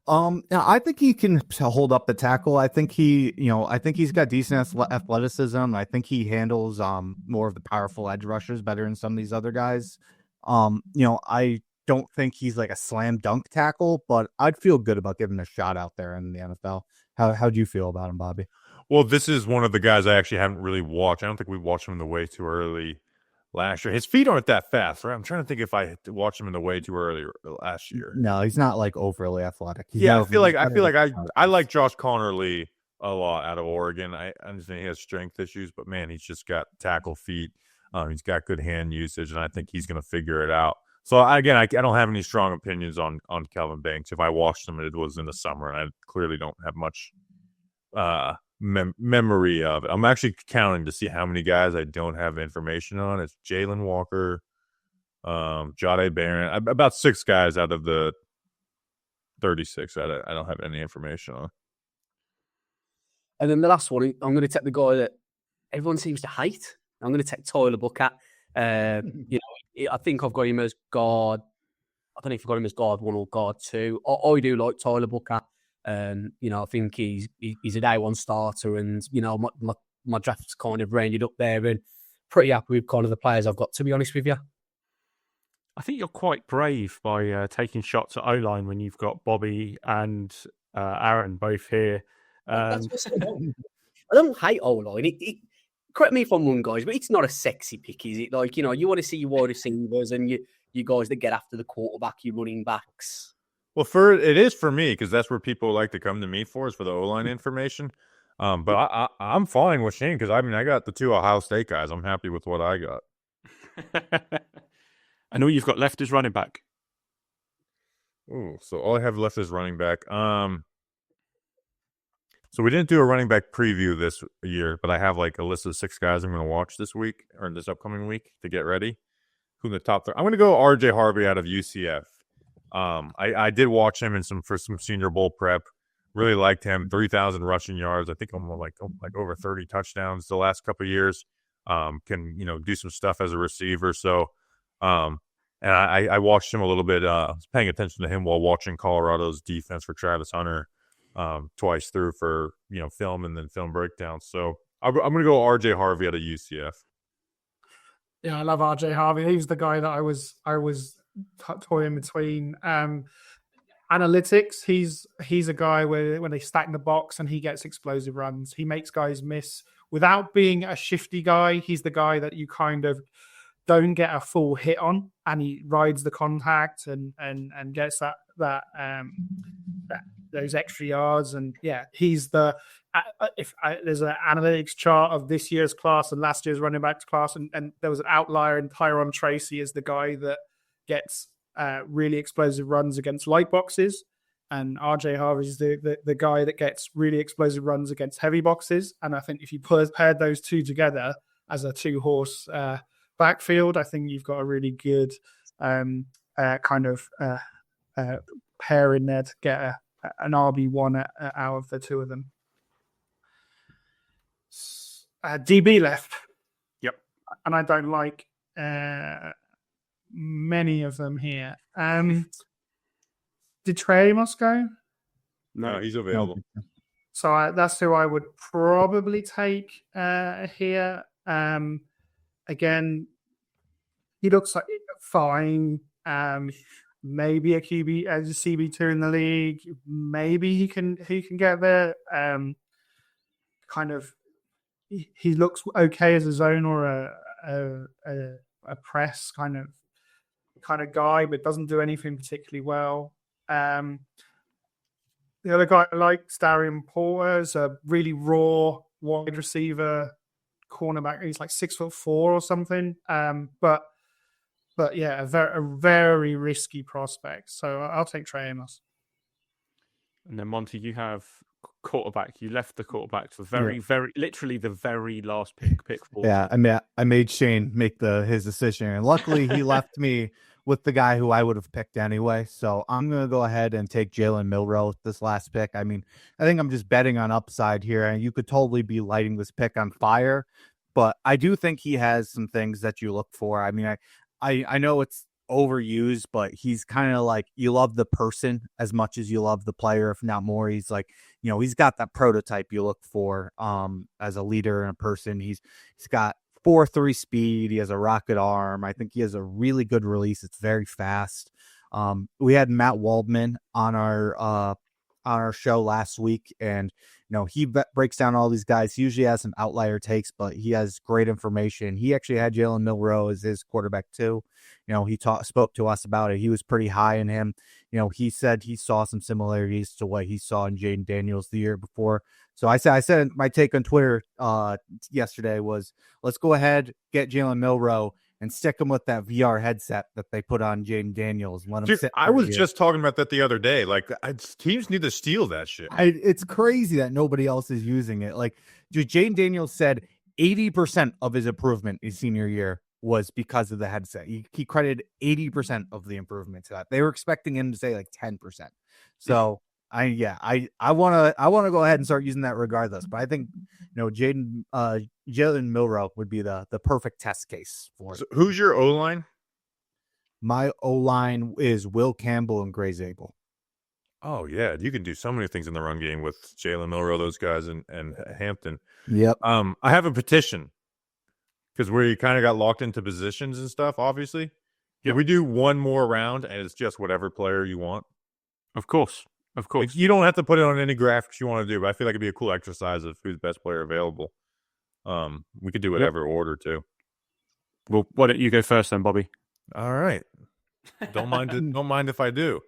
I think he can hold up the tackle. I think he's got decent athleticism. I think he handles more of the powerful edge rushers better than some of these other guys. I don't think he's like a slam dunk tackle, but I'd feel good about giving him a shot out there in the NFL. How do you feel about him, Bobby? Well, this is one of the guys I actually haven't really watched. I don't think we watched him in the way too early last year. His feet aren't that fast, right? I'm trying to think if I watched him in the way too early last year. No, he's not like overly athletic. I feel like I like Josh Connerly a lot out of Oregon. I understand he has strength issues, but man, he's just got tackle feet. He's got good hand usage, and I think he's going to figure it out. So I don't have any strong opinions on Kelvin Banks. If I watched him, it was in the summer, and I clearly don't have much memory of it. I'm actually counting to see how many guys I don't have information on. It's Jalen Walker, Jade Barron, about 6 guys out of the 36 that I don't have any information on. And then the last one, I'm going to take the guy that everyone seems to hate. I'm going to take Tyler Buckett. I think I've got him as guard. I don't know if I've got him as guard 1 or guard 2. I do like Tyler Buckett. I think he's a day 1 starter, and my draft's kind of rounded up there, and pretty happy with kind of the players I've got, to be honest with you. I think you're quite brave by taking shots at O-line when you've got Bobby and Aaron both here. I don't hate O-line. Correct me if I'm wrong, guys, but it's not a sexy pick, is it? Like, you want to see your wide receivers and you guys that get after the quarterback, your running backs. Well, it is for me, because that's where people like to come to me for, is for the O-line information. But I'm fine with Shane, because I got the 2 Ohio State guys. I'm happy with what I got. And all you've got left is running back. Ooh, so all I have left is running back. So we didn't do a running back preview this year, but I have like a list of 6 guys I'm going to watch this week or this upcoming week to get ready. Who in the top 3? I'm going to go RJ Harvey out of UCF. I did watch him for some Senior Bowl prep. Really liked him. 3,000 rushing yards. I think I'm like over 30 touchdowns the last couple of years. Can do some stuff as a receiver. So, and I watched him a little bit. I was paying attention to him while watching Colorado's defense for Travis Hunter. Twice through for film and then film breakdown. So I'm going to go RJ Harvey out of UCF. Yeah, I love RJ Harvey. He's the guy that I was toying between. Analytics. He's a guy where when they stack the box and he gets explosive runs, he makes guys miss without being a shifty guy. He's the guy that you kind of don't get a full hit on, and he rides the contact and gets that those extra yards. And yeah, he's the there's an analytics chart of this year's class and last year's running back class, and there was an outlier, and Tyron Tracy is the guy that gets really explosive runs against light boxes, and RJ Harvey is the guy that gets really explosive runs against heavy boxes. And I think if you paired those 2 together as a 2-horse backfield, I think you've got a really good kind of pair in there to get an RB1 out of the 2 of them. DB left. Yep. And I don't like many of them here. Did Trey Amos go? No, he's available. So that's who I would probably take here. Again, he looks like fine. Maybe a QB as a CB2 in the league. Maybe he can get there. Kind of, he looks okay as a zone or a press kind of guy, but doesn't do anything particularly well. The other guy I like, Darian Porter, is a really raw wide receiver cornerback. He's like 6'4" or something. But yeah, a very risky prospect. So I'll take Trey Amos. And then Monte, you have quarterback. You left the quarterback to very literally the very last pick 4. Yeah, I made Shane make his decision, and luckily he left me with the guy who I would have picked anyway. So I'm going to go ahead and take Jalen Milroe with this last pick. I mean, I think I'm just betting on upside here, and you could totally be lighting this pick on fire, but I do think he has some things that you look for. I mean, I know it's overused, but he's kind of like, you love the person as much as you love the player, if not more. He's like, he's got that prototype you look for as a leader and a person. He's got 4.3 speed. He has a rocket arm. I think he has a really good release. It's very fast. We had Matt Waldman on our on our show last week, and he breaks down all these guys. He usually has some outlier takes, but he has great information. He actually had Jalen Milroe as his quarterback too. He spoke to us about it. He was pretty high in him. He said he saw some similarities to what he saw in Jaden Daniels the year before. So I said my take on Twitter yesterday was, let's go ahead, get Jalen Milroe and stick him with that VR headset that they put on Jaden Daniels. And let him Dude, sit. I was just talking about that the other day. Like, teams need to steal that shit. It's crazy that nobody else is using it. Like, dude, Jaden Daniels said 80% of his improvement his senior year was because of the headset. He credited 80% of the improvement to that. They were expecting him to say like 10%. So I want to go ahead and start using that regardless. But I think Jalen Milroe would be the perfect test case for it. So who's your O line? My O line is Will Campbell and Gray Zabel. Oh yeah, you can do so many things in the run game with Jalen Milroe, those guys, and Hampton. Yep. I have a petition because we kind of got locked into positions and stuff. Obviously, yeah. We do one more round, and it's just whatever player you want. Of course. Like, you don't have to put it on any graphics you want to do, but I feel like it'd be a cool exercise of who's the best player available. We could do whatever order too. Well, why don't you go first then, Bobby? All right. Don't mind if I do.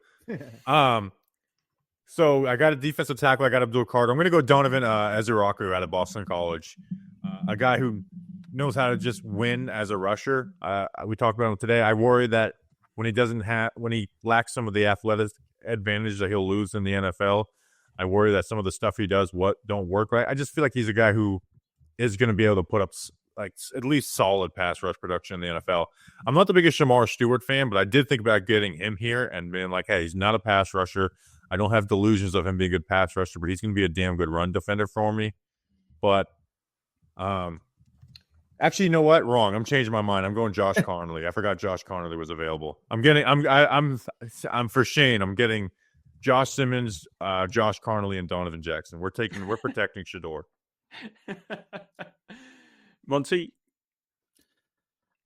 So I got a defensive tackle. I got Abdul Carter. I'm going to go Donovan Ezuraku out of Boston College, a guy who knows how to just win as a rusher. We talked about him today. I worry that when he lacks some of the athletic advantage that he'll lose in the NFL, I worry that some of the stuff he does don't work right. I just feel like he's a guy who is going to be able to put up like at least solid pass rush production in the NFL. I'm not the biggest Shamar Stewart fan, but I did think about getting him here and being like, hey, he's not a pass rusher. I don't have delusions of him being a good pass rusher, but he's going to be a damn good run defender for me. But actually, you know what? Wrong. I'm changing my mind. I'm going Josh Connolly. I forgot Josh Connolly was available. I'm for Shane. I'm getting Josh Simmons, Josh Connolly, and Donovan Jackson. We're protecting Shador. Monte?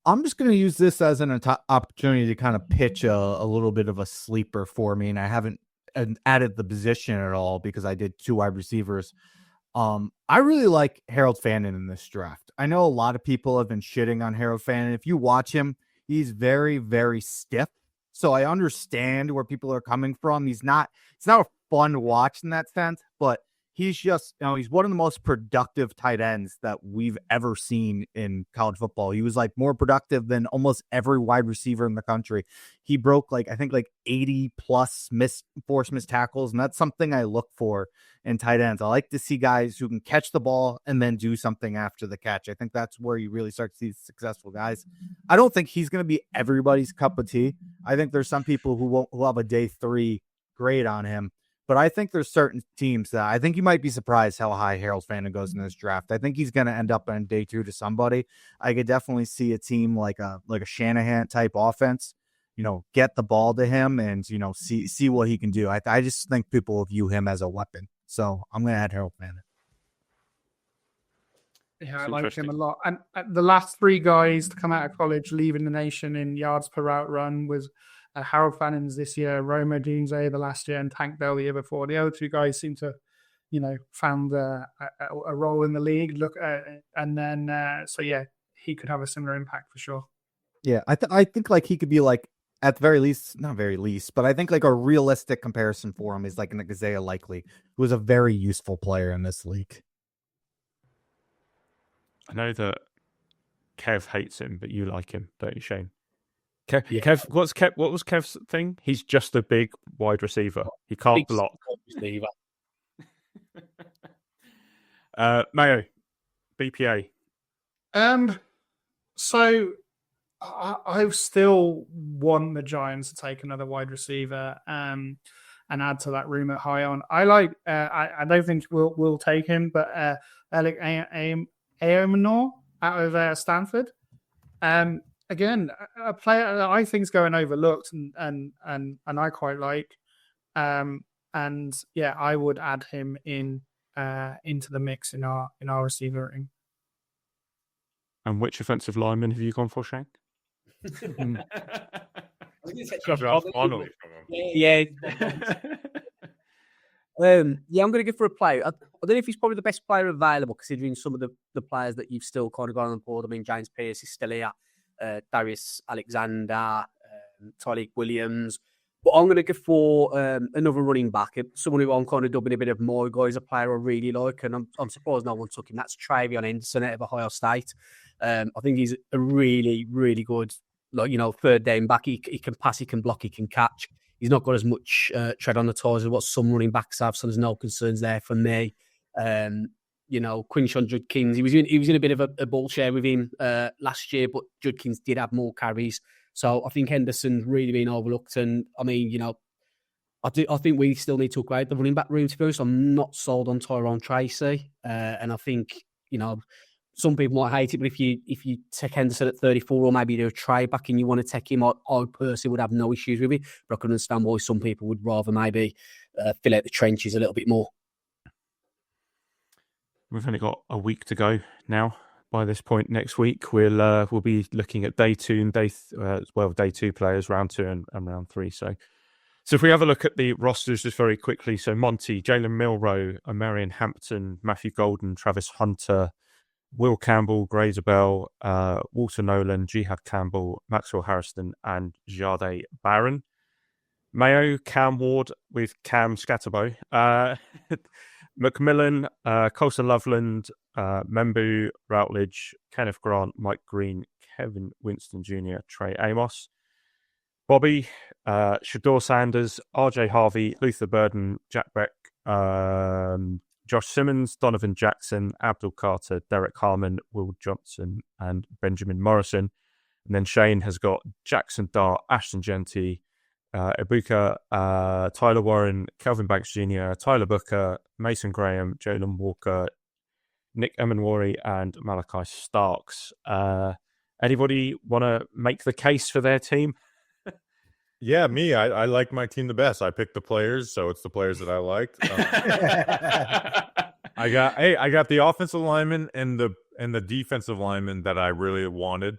I'm just going to use this as an opportunity to kind of pitch a little bit of a sleeper for me, and I haven't added the position at all because I did 2 wide receivers. I really like Harold Fannin in this draft. I know a lot of people have been shitting on Harold Fannin. If you watch him, he's very, very stiff. So I understand where people are coming from. It's not a fun watch in that sense, but he's just, he's one of the most productive tight ends that we've ever seen in college football. He was like more productive than almost every wide receiver in the country. He broke I think 80 plus forced missed tackles. And that's something I look for in tight ends. I like to see guys who can catch the ball and then do something after the catch. I think that's where you really start to see successful guys. I don't think he's going to be everybody's cup of tea. I think there's some people who will have a day 3 grade on him. But I think there's certain teams that I think you might be surprised how high Harold Fannin goes in this draft. I think he's going to end up on day 2 to somebody. I could definitely see a team like a Shanahan type offense, get the ball to him and, see what he can do. I just think people will view him as a weapon. So I'm going to add Harold Fannin. Yeah, I like him a lot. And the last 3 guys to come out of college leaving the nation in yards per route run was Harold Fannin's this year, Roma Odunze the last year, and Tank Dell the year before. The other 2 guys seem to, found a role in the league. And then he could have a similar impact for sure. Yeah, I think he could be at the very least, not very least, but I think a realistic comparison for him is an Isaiah Likely, who is a very useful player in this league. I know that Kev hates him, but you like him, don't you, Shane? Kev, what was Kev's thing? He's just a big wide receiver. He can't block. Mayo, BPA. So I still want the Giants to take another wide receiver and add to that room at high on. I don't think we'll take him, but Alec Aomanor out of Stanford. Again, a player that I think is going overlooked and I quite like. And yeah, I would add him into the mix in our receiver ring. And which offensive lineman have you gone for, Shane? Yeah. I'm going to go for a player. I don't know if he's probably the best player available, considering some of the players that you've still kind of got on the board. I mean, James Pearce is still here, Darius Alexander, Tyreek Williams. But I'm going to go for another running back, someone who I'm kind of dubbing a bit of my guy, is a player I really like, and I'm surprised no one took him. That's Travion Henderson out of Ohio State. I think he's a really, really good, third down back. He can pass, he can block, he can catch. He's not got as much tread on the tires as what some running backs have, so there's no concerns there for me. Quinshon Judkins, he was in a bit of a ball share with him last year, but Judkins did have more carries. So I think Henderson's really been overlooked. And I mean, I think we still need to upgrade the running back room, to be honest. I'm not sold on Tyrone Tracy. And I think, some people might hate it, but if you take Henderson at 34 or maybe do a trade back and you want to take him, I personally would have no issues with it. But I can understand why some people would rather maybe fill out the trenches a little bit more. We've only got a week to go now. By this point next week, we'll be looking at day 2 and day 2 players, round 2 and round 3. So if we have a look at the rosters just very quickly, so Monte, Jalen Milroe, Omarion Hampton, Matthew Golden, Travis Hunter, Will Campbell, Grazer Bell, Walter Nolan, Jihad Campbell, Maxwell Harrison, and Jade Barron. Mayo, Cam Ward with Cam Scatterbo, McMillan, Colson Loveland, Membu, Routledge, Kenneth Grant, Mike Green, Kevin Winston Jr., Trey Amos, Bobby, Shador Sanders, RJ Harvey, Luther Burden, Jack Beck, Josh Simmons, Donovan Jackson, Abdul Carter, Derek Harmon, Will Johnson, and Benjamin Morrison. And then Shane has got Jackson Dart, Ashton Genty, Ibuka, Tyler Warren, Kelvin Banks Jr., Tyler Booker, Mason Graham, Jalen Walker, Nick Emanwari, and Malachi Starks. Anybody want to make the case for their team? Yeah, me. I like my team the best. I picked the players, so it's the players that I liked. I got the offensive lineman and the defensive lineman that I really wanted.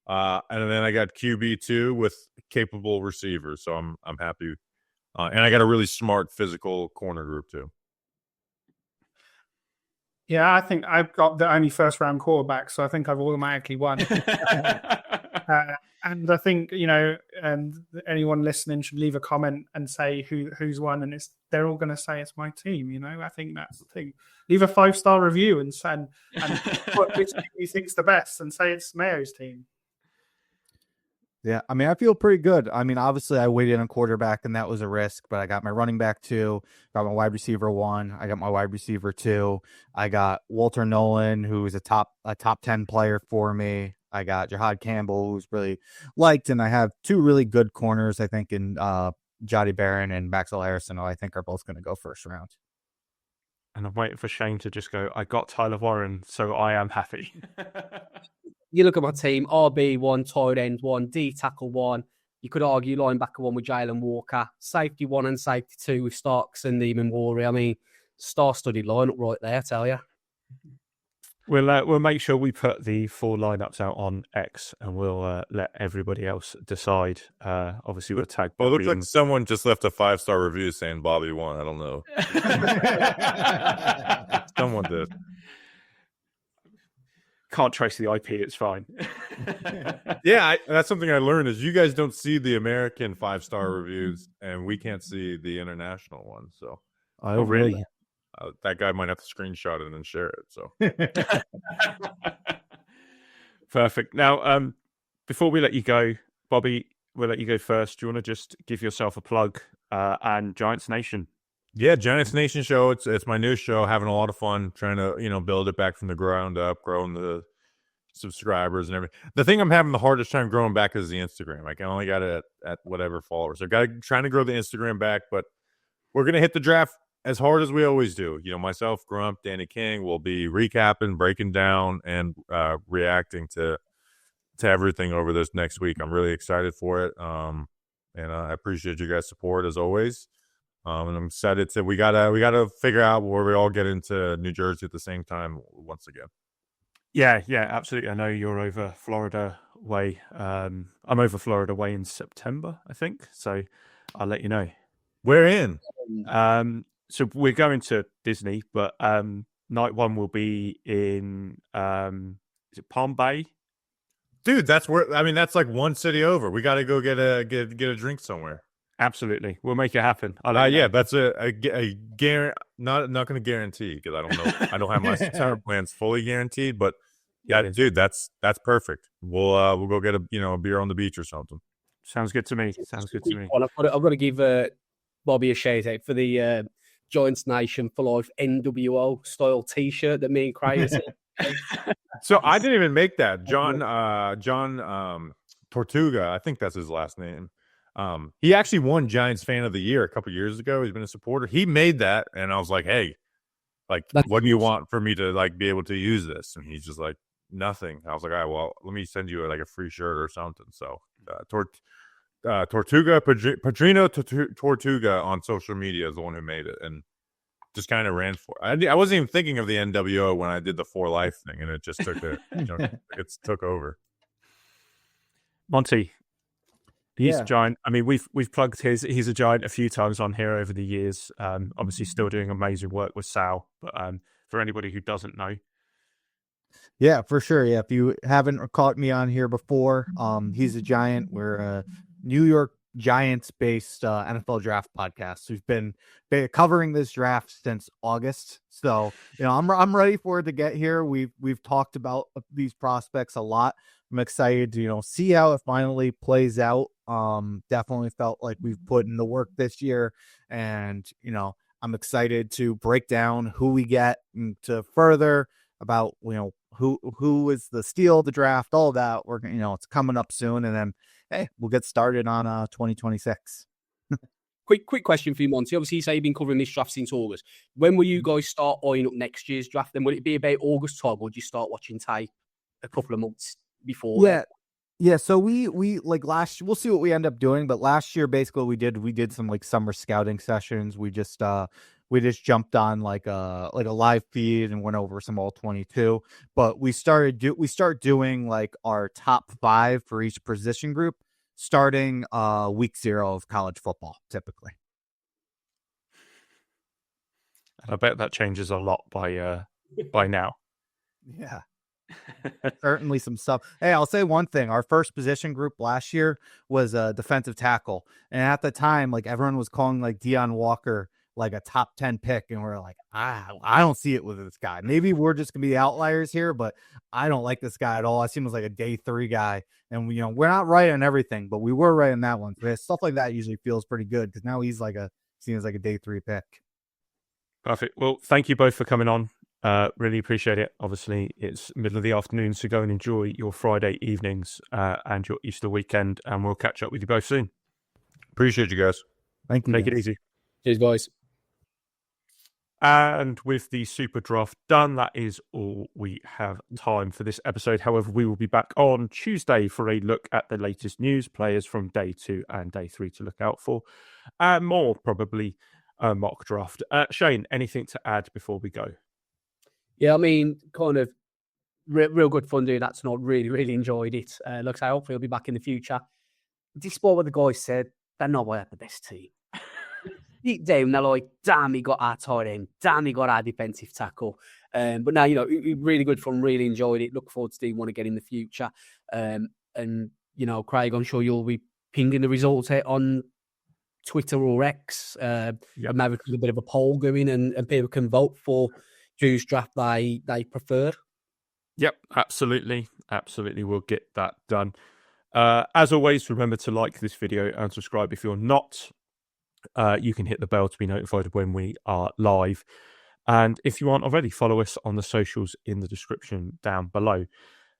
And then I got QB2 with capable receivers, so I'm happy. And I got a really smart physical corner group too. Yeah, I think I've got the only first round quarterback, so I think I've automatically won. And I think, anyone listening should leave a comment and say who's won, and they're all going to say it's my team. I think that's the thing. Leave a 5-star review and put which team you think's the best, and say it's Mayo's team. Yeah, I mean, I feel pretty good. I mean, obviously, I waited on quarterback, and that was a risk, but I got my running back 2, got my wide receiver 1, I got my wide receiver 2, I got Walter Nolan, who is a top 10 player for me. I got Jihad Campbell, who's really liked, and I have 2 really good corners, I think, in Jade Barron and Maxwell Harrison, who I think are both going to go first round. And I'm waiting for Shane to just go, I got Tyler Warren, so I am happy. You look at my team, RB 1, tight end 1, D tackle 1. You could argue linebacker 1 with Jalen Walker, safety 1 and safety 2 with Starks and Emanwari. I mean, star-studded lineup right there, I tell you. We'll make sure we put the 4 lineups out on X, and we'll let everybody else decide. Obviously, we'll tag. Well, it looks like someone just left a 5-star review saying Bobby won. I don't know. Someone did. Can't trace the IP. It's fine. Yeah, that's something I learned is you guys don't see the American 5-star reviews, and we can't see the international ones. So, oh really? That guy might have to screenshot it and share it. So, perfect. Now, before we let you go, Bobby, we'll let you go first. Do you want to just give yourself a plug and Giants Nation? Yeah, Giants Nation show. It's my new show. Having a lot of fun trying to build it back from the ground up, growing the subscribers and everything. The thing I'm having the hardest time growing back is the Instagram. I only got it at whatever followers. I've got trying to grow the Instagram back, but we're gonna hit the draft as hard as we always do. Myself, Grump, Danny King will be recapping, breaking down, and reacting to everything over this next week. I'm really excited for it, and I appreciate you guys' support as always. And I'm excited to we gotta figure out where we all get into New Jersey at the same time once again. Yeah, absolutely. I know you're over Florida way. I'm over Florida way in September, I think. So I'll let you know. Where in? So we're going to Disney, but night one will be in is it Palm Bay? Dude, that's where. I mean, that's like one city over. We got to go get a drink somewhere. Absolutely, we'll make it happen. I'll Yeah, that's a guarantee. Not going to guarantee because I don't know. I don't have my summer plans fully guaranteed, but yeah, dude, that's perfect. We'll go get a beer on the beach or something. Sounds good to me. Sounds good to me. I've got to give Bobby a shout out for the Giants Nation for Life NWO style T-shirt that me and Craig. So I didn't even make that. John Tortuga, I think that's his last name. He actually won Giants Fan of the Year a couple years ago. He's been a supporter. He made that, and I was like, "Hey, like, what do you want for me to like be able to use this?" And he's just like, "Nothing." I was like, "All right, well, let me send you like a free shirt or something." So, Tortuga Padrino Tortuga on social media is the one who made it, and just kind of ran for it. I wasn't even thinking of the NWO when I did the For Life thing, and it just took it took over. Monte, he's a giant. I mean, we've plugged he's a giant a few times on here over the years. Obviously, still doing amazing work with Sal. But for anybody who doesn't know, yeah, for sure. Yeah, if you haven't caught me on here before, he's a giant. We're a New York Giants-based NFL draft podcast. We've been covering this draft since August, so I'm ready for it to get here. We've talked about these prospects a lot. I'm excited to see how it finally plays out. Definitely felt like we've put in the work this year, and I'm excited to break down who we get and to further about who is the steal of the draft, all of that. We're it's coming up soon, and then hey, we'll get started on 2026. Quick question for you, Monty. Obviously, you say you've been covering this draft since August. When will you guys start eyeing up next year's draft? Then will it be about August time, or would you start watching tape a couple of months before? Yeah. So we like last. We'll see what we end up doing. But last year, basically, we did some like summer scouting sessions. We just jumped on like a live feed and went over some all 22. But we start doing like our top 5 for each position group starting week 0 of college football typically. and I bet that changes a lot by now. Yeah. Certainly some stuff. Hey, I'll say one thing. Our first position group last year was a defensive tackle. And at the time, like everyone was calling like Deion Walker like a top 10 pick. And we're like, I don't see it with this guy. Maybe we're just going to be outliers here, but I don't like this guy at all. I see him as like a day 3 guy. And we're not right on everything, but we were right on that one. So stuff like that usually feels pretty good because now he's seen as like a day 3 pick. Perfect. Well, thank you both for coming on. Really appreciate it. Obviously, it's middle of the afternoon, so go and enjoy your Friday evenings and your Easter weekend, and we'll catch up with you both soon. Appreciate you guys. Thank you. Take it easy. Cheers, guys. And with the Super Draft done, that is all we have time for this episode. However, we will be back on Tuesday for a look at the latest news, players from day 2 and day 3 to look out for, and more probably mock draft. Shane, anything to add before we go? Yeah, I mean, kind of real good fun doing that tonight. Really, really enjoyed it. Looks like hopefully I'll be back in the future. Despite what the guys said, they're not the best team. Deep down, they're like, damn, he got our tight end. Damn, he got our defensive tackle. But now, really good fun. Really enjoyed it. Look forward to doing one again in the future. And, Craig, I'm sure you'll be pinging the results out on Twitter or X. Maybe a bit of a poll going and people can vote for whose draft they prefer. Yep, absolutely. We'll get that done. As always, remember to like this video and subscribe if you're not. You can hit the bell to be notified when we are live. And if you aren't already, follow us on the socials in the description down below.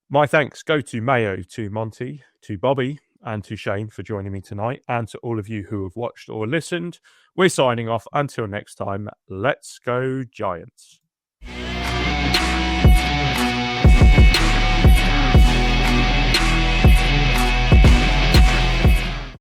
My thanks go to Mayo, to Monte, to Bobby, and to Shane for joining me tonight, and to all of you who have watched or listened. We're signing off. Until next time, let's go Giants.